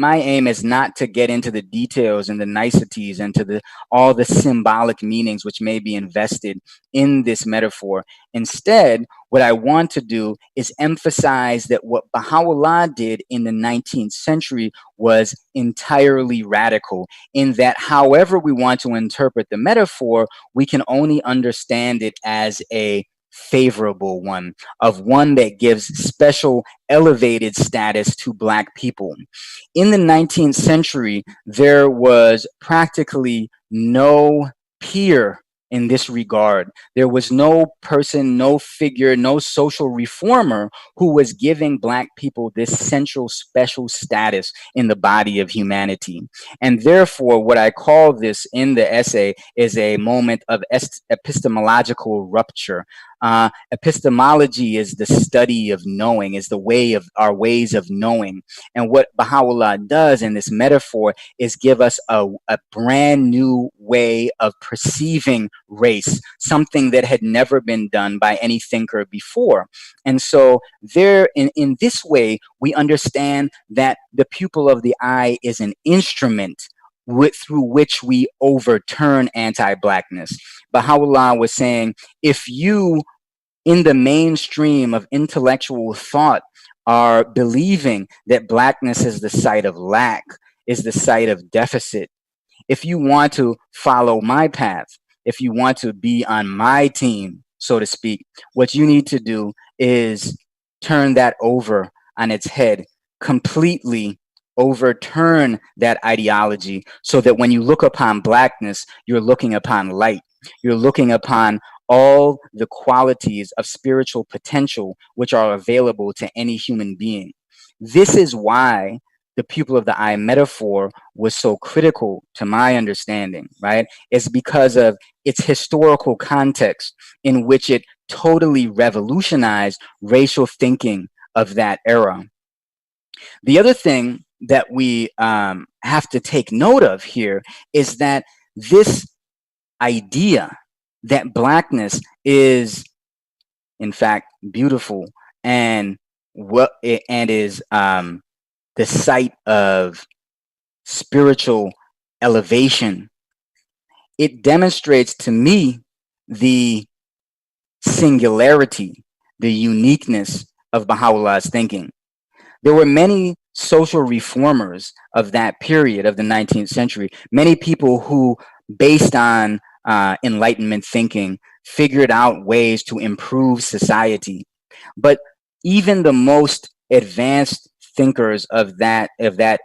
aim is not to get into the details and the niceties and to all the symbolic meanings which may be invested in this metaphor. Instead, what I want to do is emphasize that what Baha'u'lláh did in the 19th century was entirely radical, in that however we want to interpret the metaphor, we can only understand it as a favorable one, of one that gives special elevated status to Black people. In the 19th century, there was practically no peer in this regard. There was no person, no figure, no social reformer who was giving Black people this central special status in the body of humanity. And therefore, what I call this in the essay is a moment of epistemological rupture. Epistemology is the study of knowing, is the way of our ways of knowing. And what Baha'u'lláh does in this metaphor is give us a brand new way of perceiving race, something that had never been done by any thinker before. And so there, in this way, we understand that the pupil of the eye is an instrument through which we overturn anti-Blackness. Baha'u'lláh was saying, if you, in the mainstream of intellectual thought, are believing that Blackness is the site of lack, is the site of deficit, if you want to follow my path, if you want to be on my team, so to speak, what you need to do is turn that over on its head, completely overturn that ideology, so that when you look upon Blackness, you're looking upon light. You're looking upon all the qualities of spiritual potential which are available to any human being. This is why the pupil of the eye metaphor was so critical to my understanding, right? It's because of its historical context in which it totally revolutionized racial thinking of that era. The other thing that we have to take note of here is that this idea that Blackness is, in fact, beautiful and is the site of spiritual elevation, it demonstrates to me the singularity, the uniqueness of Baha'u'llah's thinking. There were many social reformers of that period of the 19th century, many people who, based on Enlightenment thinking, figured out ways to improve society. But even the most advanced thinkers of that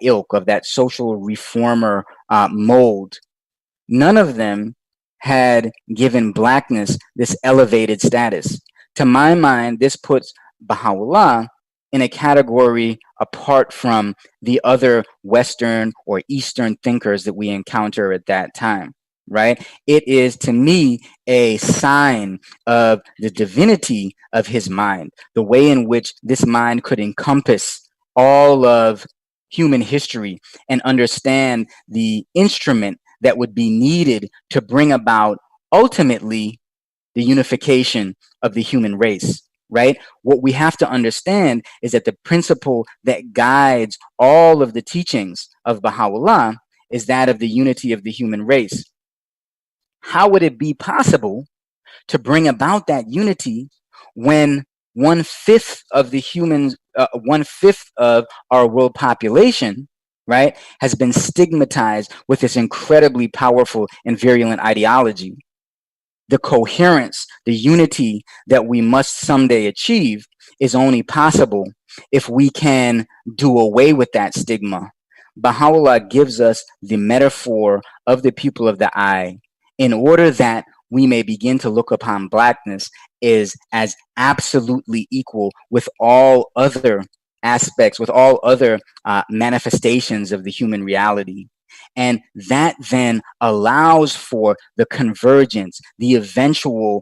ilk, of that social reformer mold, none of them had given Blackness this elevated status. To my mind, this puts Baha'u'lláh in a category apart from the other Western or Eastern thinkers that we encounter at that time, right? It is, to me, a sign of the divinity of his mind, the way in which this mind could encompass all of human history and understand the instrument that would be needed to bring about, ultimately, the unification of the human race. Right? What we have to understand is that the principle that guides all of the teachings of Baha'u'lláh is that of the unity of the human race. How would it be possible to bring about that unity when 1/5 of the humans, 1/5 of our world population, right, has been stigmatized with this incredibly powerful and virulent ideology? The coherence, the unity that we must someday achieve is only possible if we can do away with that stigma. Baha'u'lláh gives us the metaphor of the pupil of the eye in order that we may begin to look upon Blackness is as absolutely equal with all other aspects, with all other manifestations of the human reality. And that then allows for the convergence, the eventual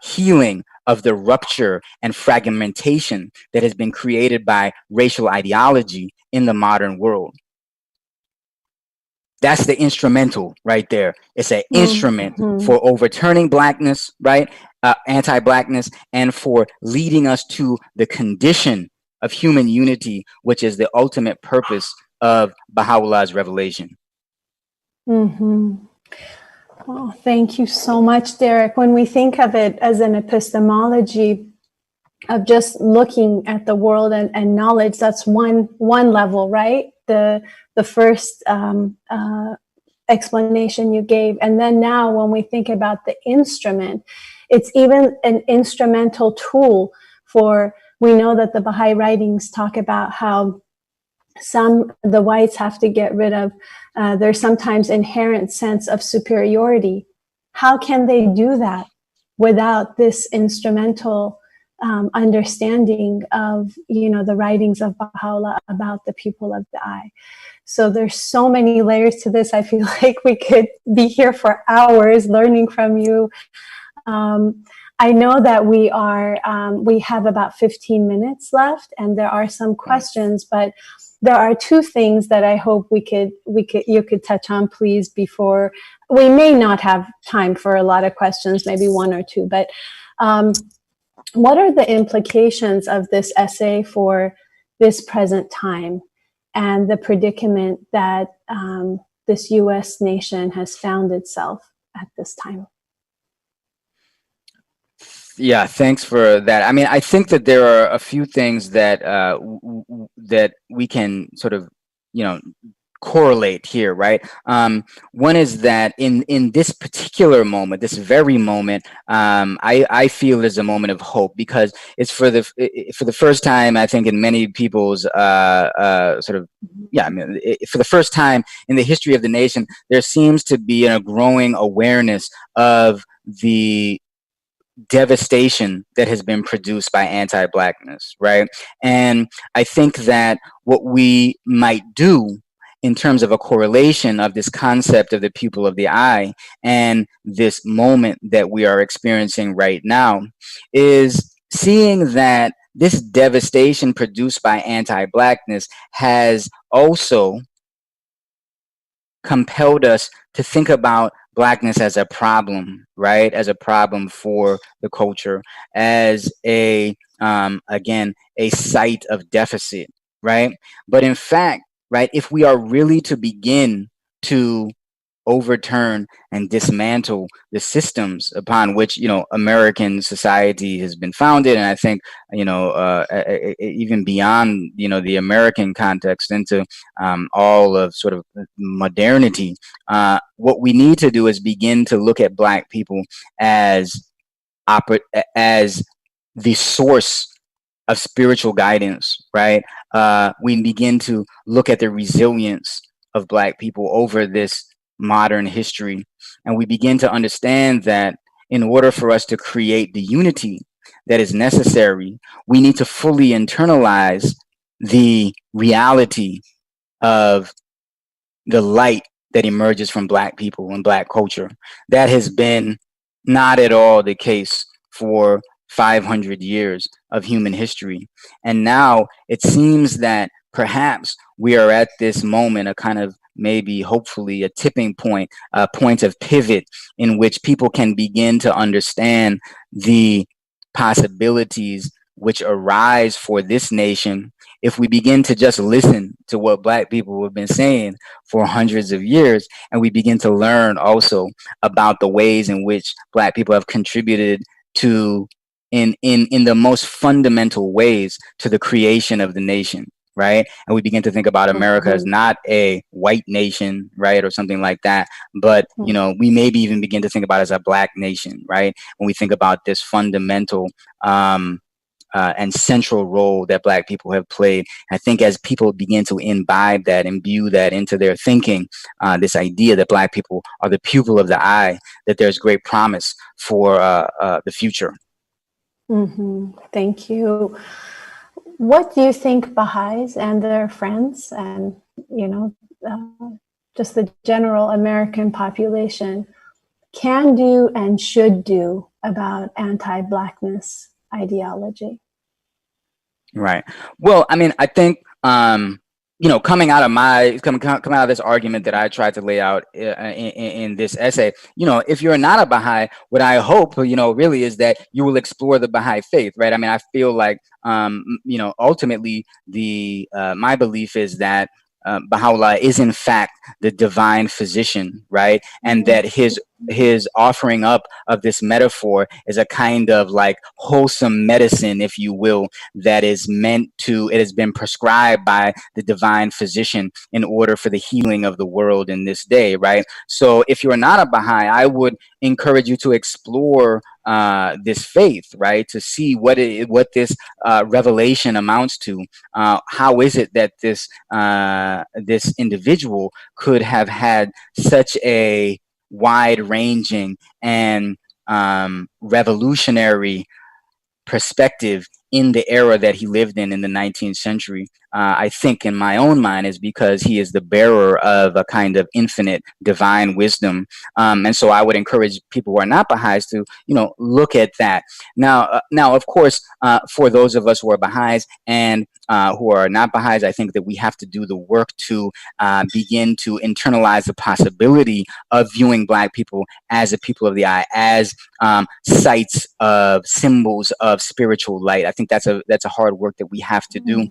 healing of the rupture and fragmentation that has been created by racial ideology in the modern world. That's the instrumental right there. It's an instrument for overturning Blackness, right? Anti-Blackness, and for leading us to the condition of human unity, which is the ultimate purpose of Baha'u'llah's revelation. Oh, thank you so much, Derik. When we think of it as an epistemology of just looking at the world and knowledge, that's one level, right? The first explanation you gave. And then now when we think about the instrument, it's even an instrumental tool for, we know that the Baha'i writings talk about how the whites have to get rid of their sometimes inherent sense of superiority. How can they do that without this instrumental understanding of, the writings of Baha'u'lláh about the pupil of the eye? So there's so many layers to this. I feel like we could be here for hours learning from you. I know that we have about 15 minutes left, and there are some questions, but there are two things that I hope you could touch on, please, before we may not have time for a lot of questions, maybe one or two, but what are the implications of this essay for this present time and the predicament that this U.S. nation has found itself at this time? Yeah, thanks for that. I mean, I think that there are a few things that that we can sort of, correlate here, right? One is that in this particular moment, this very moment, I feel is a moment of hope, because it's for the first time, I think, in many people's for the first time in the history of the nation, there seems to be a growing awareness of the devastation that has been produced by anti-Blackness, right? And I think that what we might do in terms of a correlation of this concept of the pupil of the eye and this moment that we are experiencing right now is seeing that this devastation produced by anti-Blackness has also compelled us to think about Blackness as a problem, right? As a problem for the culture, as again, a site of deficit, right? But in fact, right, if we are really to begin to overturn and dismantle the systems upon which American society has been founded, and I think even beyond the American context into all of sort of modernity, what we need to do is begin to look at Black people as the source of spiritual guidance, right? We begin to look at the resilience of Black people over this modern history, and we begin to understand that in order for us to create the unity that is necessary, we need to fully internalize the reality of the light that emerges from Black people and Black culture. That has been not at all the case for 500 years of human history. And now it seems that perhaps we are at this moment, a kind of maybe hopefully a tipping point, a point of pivot in which people can begin to understand the possibilities which arise for this nation if we begin to just listen to what Black people have been saying for hundreds of years, and we begin to learn also about the ways in which Black people have contributed to in the most fundamental ways to the creation of the nation, right? And we begin to think about America as not a white nation, right, or something like that, but we maybe even begin to think about it as a Black nation, right? When we think about this fundamental and central role that Black people have played. I think as people begin to imbibe that, imbue that into their thinking, this idea that Black people are the pupil of the eye, that there's great promise for the future. Thank you. What do you think Baha'is and their friends and, just the general American population can do and should do about anti-Blackness ideology? Right. Well, I mean, I think, coming out of this argument that I tried to lay out in this essay, if you're not a Baha'i, what I hope, really is that you will explore the Baha'i faith, right? I mean, I feel like, ultimately my belief is that Bahá'u'lláh is in fact the divine physician, right? And that his offering up of this metaphor is a kind of like wholesome medicine, if you will, that is it has been prescribed by the divine physician in order for the healing of the world in this day, right? So if you're not a Baha'i, I would encourage you to explore this faith, right? To see what this revelation amounts to. How is it that this individual could have had such a wide-ranging and revolutionary perspective in the era that he lived in the 19th century? I think in my own mind is because he is the bearer of a kind of infinite divine wisdom. And so I would encourage people who are not Baha'is to, look at that. Now, of course, for those of us who are Baha'is and who are not Baha'is, I think that we have to do the work to begin to internalize the possibility of viewing Black people as a people of the eye, as sites of symbols of spiritual light. I think that's a hard work that we have to do.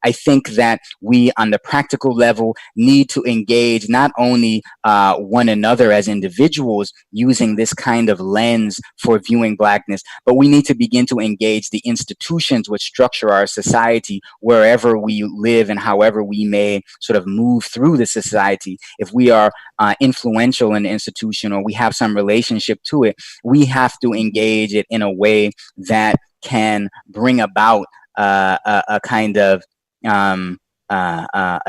I think that we, on the practical level, need to engage not only one another as individuals using this kind of lens for viewing Blackness, but we need to begin to engage the institutions which structure our society wherever we live and however we may sort of move through the society. If we are influential in the institution or we have some relationship to it, we have to engage it in a way that can bring about a kind of a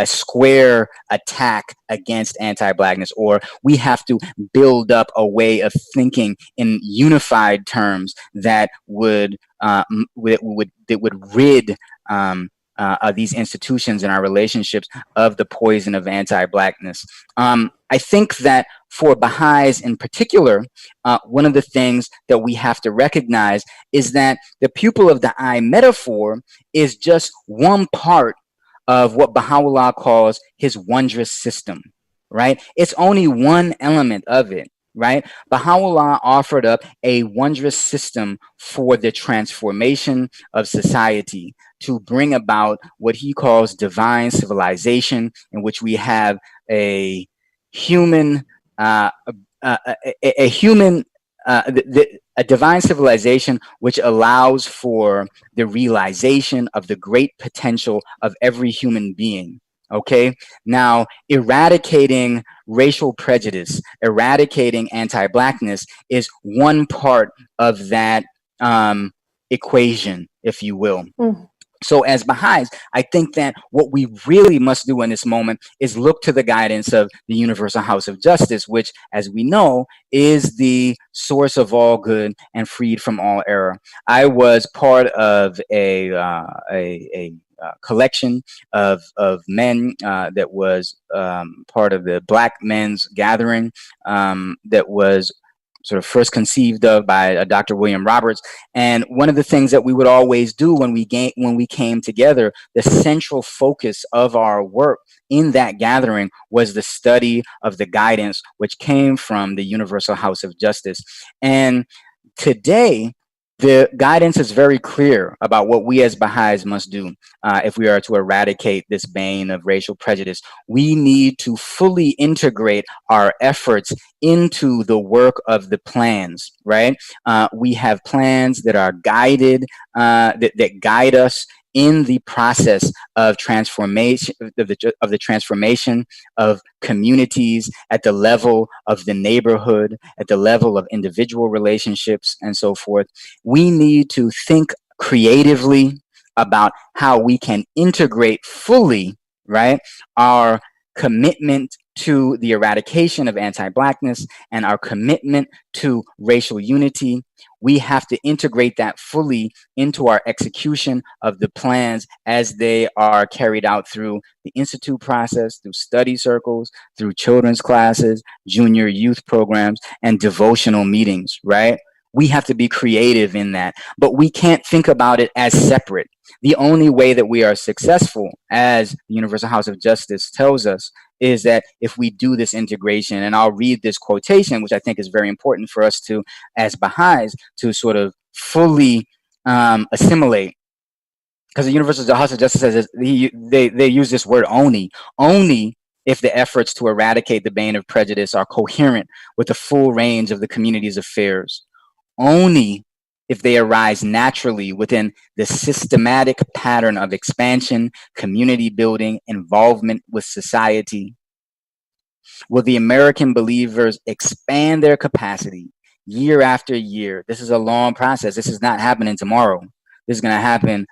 square attack against anti-Blackness, or we have to build up a way of thinking in unified terms that would rid these institutions and our relationships of the poison of anti-Blackness. I think that for Baha'is in particular, one of the things that we have to recognize is that the pupil of the eye metaphor is just one part of what Baha'u'lláh calls his wondrous system, right? It's only one element of it, right? Baha'u'lláh offered up a wondrous system for the transformation of society, to bring about what he calls divine civilization, in which we have a human, a divine civilization which allows for the realization of the great potential of every human being. Okay, now eradicating racial prejudice, eradicating anti-Blackness is one part of that equation, if you will. So as Baha'is, I think that what we really must do in this moment is look to the guidance of the Universal House of Justice, which, as we know, is the source of all good and freed from all error. I was part of a collection of men that was part of the Black Men's Gathering that was sort of first conceived of by Dr. William Roberts. And one of the things that we would always do when we came together, the central focus of our work in that gathering was the study of the guidance which came from the Universal House of Justice. And today, the guidance is very clear about what we as Baha'is must do if we are to eradicate this bane of racial prejudice. We need to fully integrate our efforts into the work of the plans, right? We have plans that are guided, that guide us in the process of transformation, of the transformation of communities at the level of the neighborhood, at the level of individual relationships, and so forth. We need to think creatively about how we can integrate fully, right, our commitment to the eradication of anti-blackness and our commitment to racial unity. We have to integrate that fully into our execution of the plans as they are carried out through the institute process, through study circles, through children's classes, junior youth programs, and devotional meetings, right? We have to be creative in that, but we can't think about it as separate. The only way that we are successful, as the Universal House of Justice tells us, is that if we do this integration, and I'll read this quotation, which I think is very important for us to, as Baha'is, to sort of fully assimilate. Because the Universal House of Justice says they use this word only if the efforts to eradicate the bane of prejudice are coherent with the full range of the community's affairs. Only if they arise naturally within the systematic pattern of expansion, community building, involvement with society, will the American believers expand their capacity year after year. This is a long process. This is not happening tomorrow. This is going to happen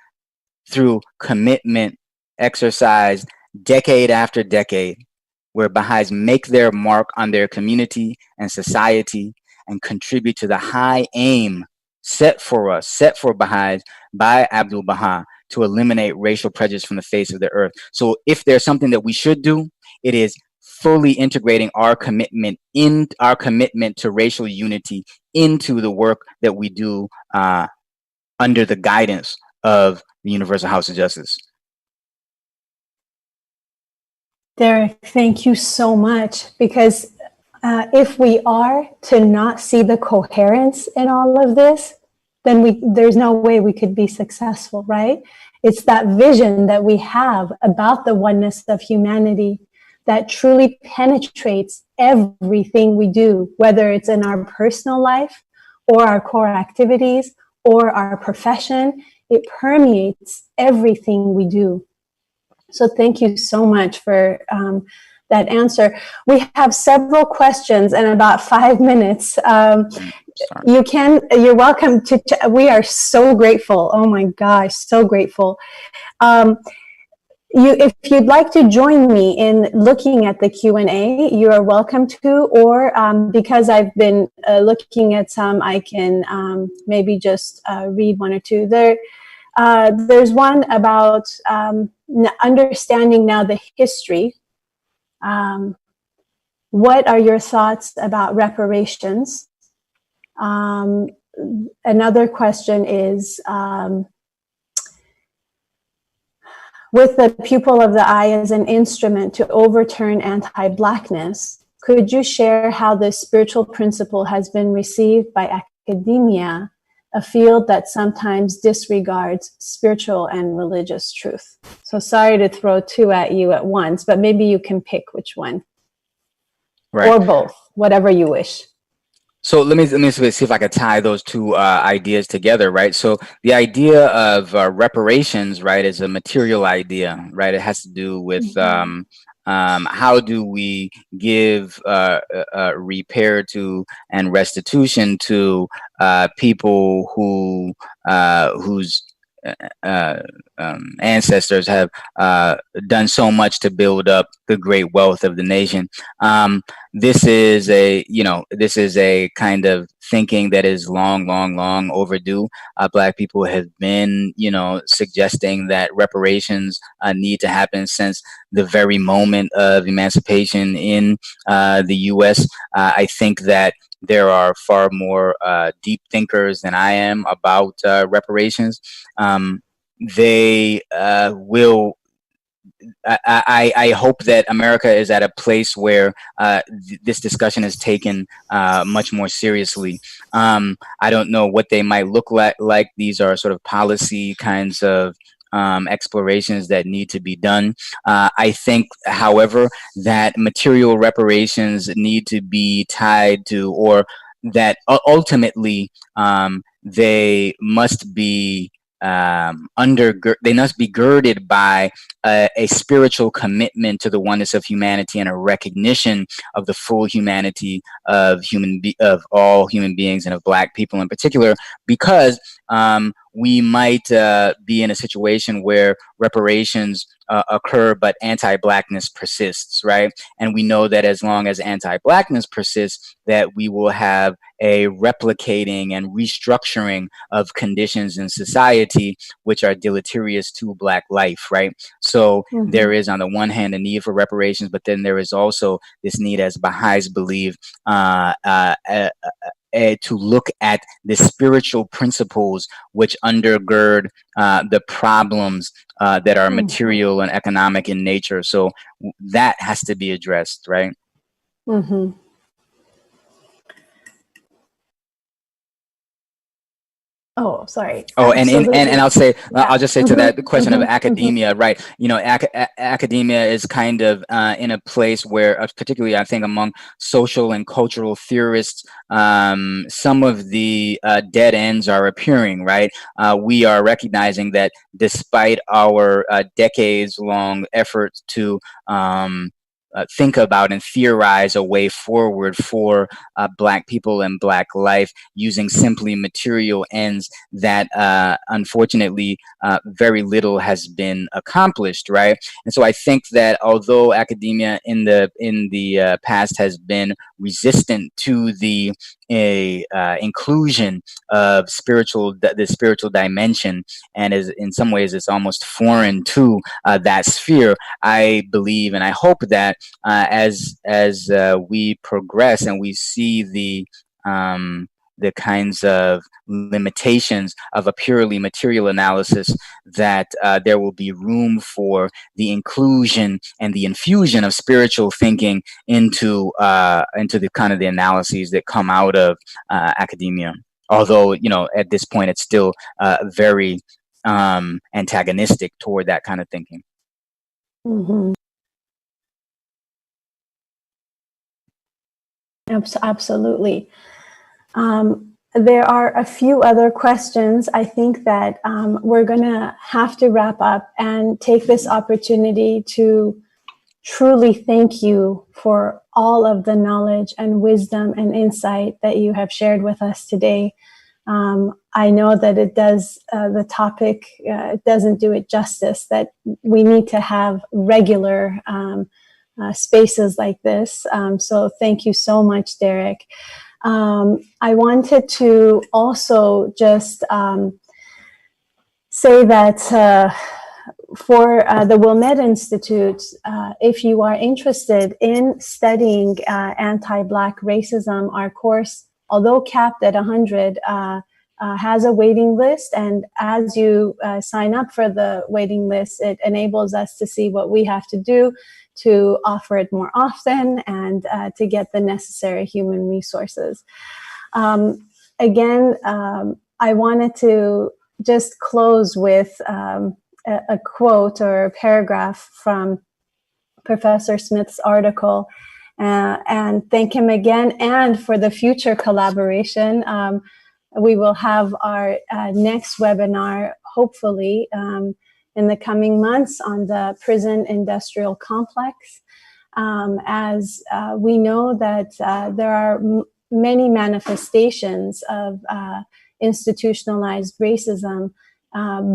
through commitment exercised decade after decade, where Baha'is make their mark on their community and society and contribute to the high aim set for Baha'is by Abdul Baha to eliminate racial prejudice from the face of the earth. So if there's something that we should do, it is fully integrating our commitment to racial unity into the work that we do under the guidance of the Universal House of Justice. Derik, thank you so much, because if we are to not see the coherence in all of this, then there's no way we could be successful, right? It's that vision that we have about the oneness of humanity that truly penetrates everything we do, whether it's in our personal life or our core activities or our profession. It permeates everything we do. So thank you so much for that answer. We have several questions in about 5 minutes. You're welcome to, we are so grateful. Oh my gosh, so grateful. If you'd like to join me in looking at the Q&A, you are welcome to, or because I've been looking at some, I can maybe just read one or two. There's one about understanding now the history. What are your thoughts about reparations? Another question is, with the pupil of the eye as an instrument to overturn anti-blackness, could you share how this spiritual principle has been received by academia, a field that sometimes disregards spiritual and religious truth? So sorry to throw two at you at once, but maybe you can pick which one. Right. Or both, whatever you wish. So let me see if I could tie those two ideas together, right? So the idea of reparations, right, is a material idea, right? It has to do with how do we give repair to and restitution to people whose ancestors have done so much to build up the great wealth of the nation. This is a kind of thinking that is long overdue. Black people have been, suggesting that reparations need to happen since the very moment of emancipation in the U.S. I think that there are far more deep thinkers than I am about reparations. They will. I hope that America is at a place where this discussion is taken much more seriously. I don't know what they might look like. These are sort of policy kinds of explorations that need to be done. I think, however, that material reparations need to be tied to, or that ultimately they must be they must be girded by a spiritual commitment to the oneness of humanity and a recognition of the full humanity of of all human beings and of Black people in particular, because we might be in a situation where reparations occur, but anti-Blackness persists, right? And we know that as long as anti-Blackness persists, that we will have a replicating and restructuring of conditions in society which are deleterious to Black life, right? So there is, on the one hand, a need for reparations, but then there is also this need, as Baha'is believe, to look at the spiritual principles which undergird the problems that are material and economic in nature. So that has to be addressed, right? Mm-hmm. Oh, sorry. Oh, and I'll say, Yeah. I'll just say to that, the question of academia, right? You know, academia is kind of in a place where, particularly I think among social and cultural theorists, some of the dead ends are appearing, right? We are recognizing that despite our decades-long efforts to think about and theorize a way forward for Black people and Black life using simply material ends, that unfortunately very little has been accomplished, right? And so I think that although academia in the past has been resistant to the inclusion of the spiritual dimension, and is in some ways it's almost foreign to that sphere, I believe and I hope that as we progress and we see the kinds of limitations of a purely material analysis, that there will be room for the inclusion and the infusion of spiritual thinking into the kind of the analyses that come out of academia. Although, you know, at this point it's still very antagonistic toward that kind of thinking. Mm-hmm. Absolutely. There are a few other questions. I think that we're going to have to wrap up and take this opportunity to truly thank you for all of the knowledge and wisdom and insight that you have shared with us today. I know that it does, the topic doesn't do it justice, that we need to have regular spaces like this. So thank you so much, Derik. I wanted to also just say that for the Wilmette Institute, if you are interested in studying anti-Black racism, our course, although capped at 100, has a waiting list. And as you sign up for the waiting list, it enables us to see what we have to do to offer it more often and to get the necessary human resources. Again, I wanted to just close with a quote or a paragraph from Professor Smith's article, and thank him again and for the future collaboration. We will have our next webinar, hopefully, in the coming months on the prison industrial complex. As we know that there are many manifestations of institutionalized racism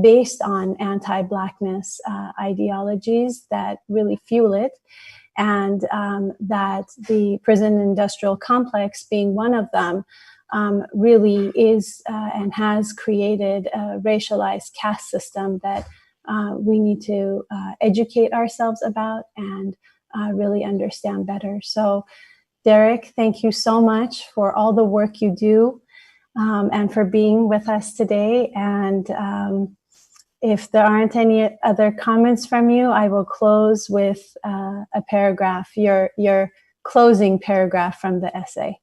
based on anti-Blackness ideologies that really fuel it, and that the prison industrial complex being one of them really is and has created a racialized caste system that we need to educate ourselves about and really understand better. So, Derik, thank you so much for all the work you do and for being with us today. And if there aren't any other comments from you, I will close with a paragraph, your closing paragraph from the essay.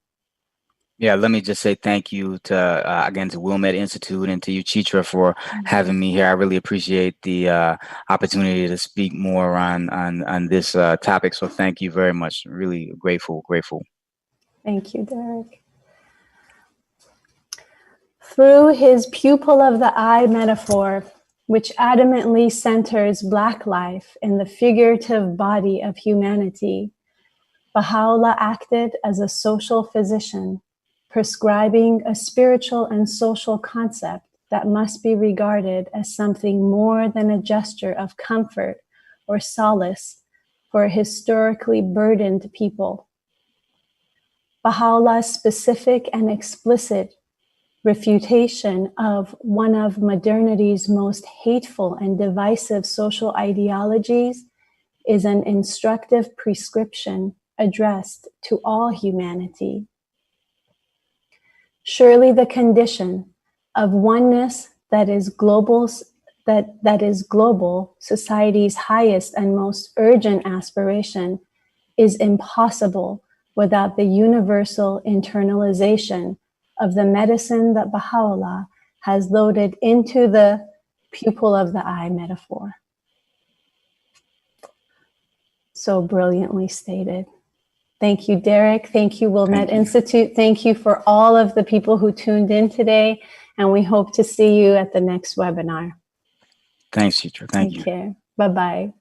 Yeah, let me just say thank you to, again, to Wilmette Institute and to you, Chitra, for having me here. I really appreciate the opportunity to speak more on this topic. So thank you very much. Really grateful. Thank you, Derik. Through his pupil of the eye metaphor, which adamantly centers Black life in the figurative body of humanity, Bahá'u'lláh acted as a social physician, prescribing a spiritual and social concept that must be regarded as something more than a gesture of comfort or solace for a historically burdened people. Baha'u'llah's specific and explicit refutation of one of modernity's most hateful and divisive social ideologies is an instructive prescription addressed to all humanity. Surely the condition of oneness that is global, society's highest and most urgent aspiration, is impossible without the universal internalization of the medicine that Baha'u'lláh has loaded into the pupil of the eye metaphor. So brilliantly stated. Thank you, Derik. Thank you, Wilmette Institute. Thank you for all of the people who tuned in today, and we hope to see you at the next webinar. Thanks, teacher. Thank you. Take care. Bye-bye.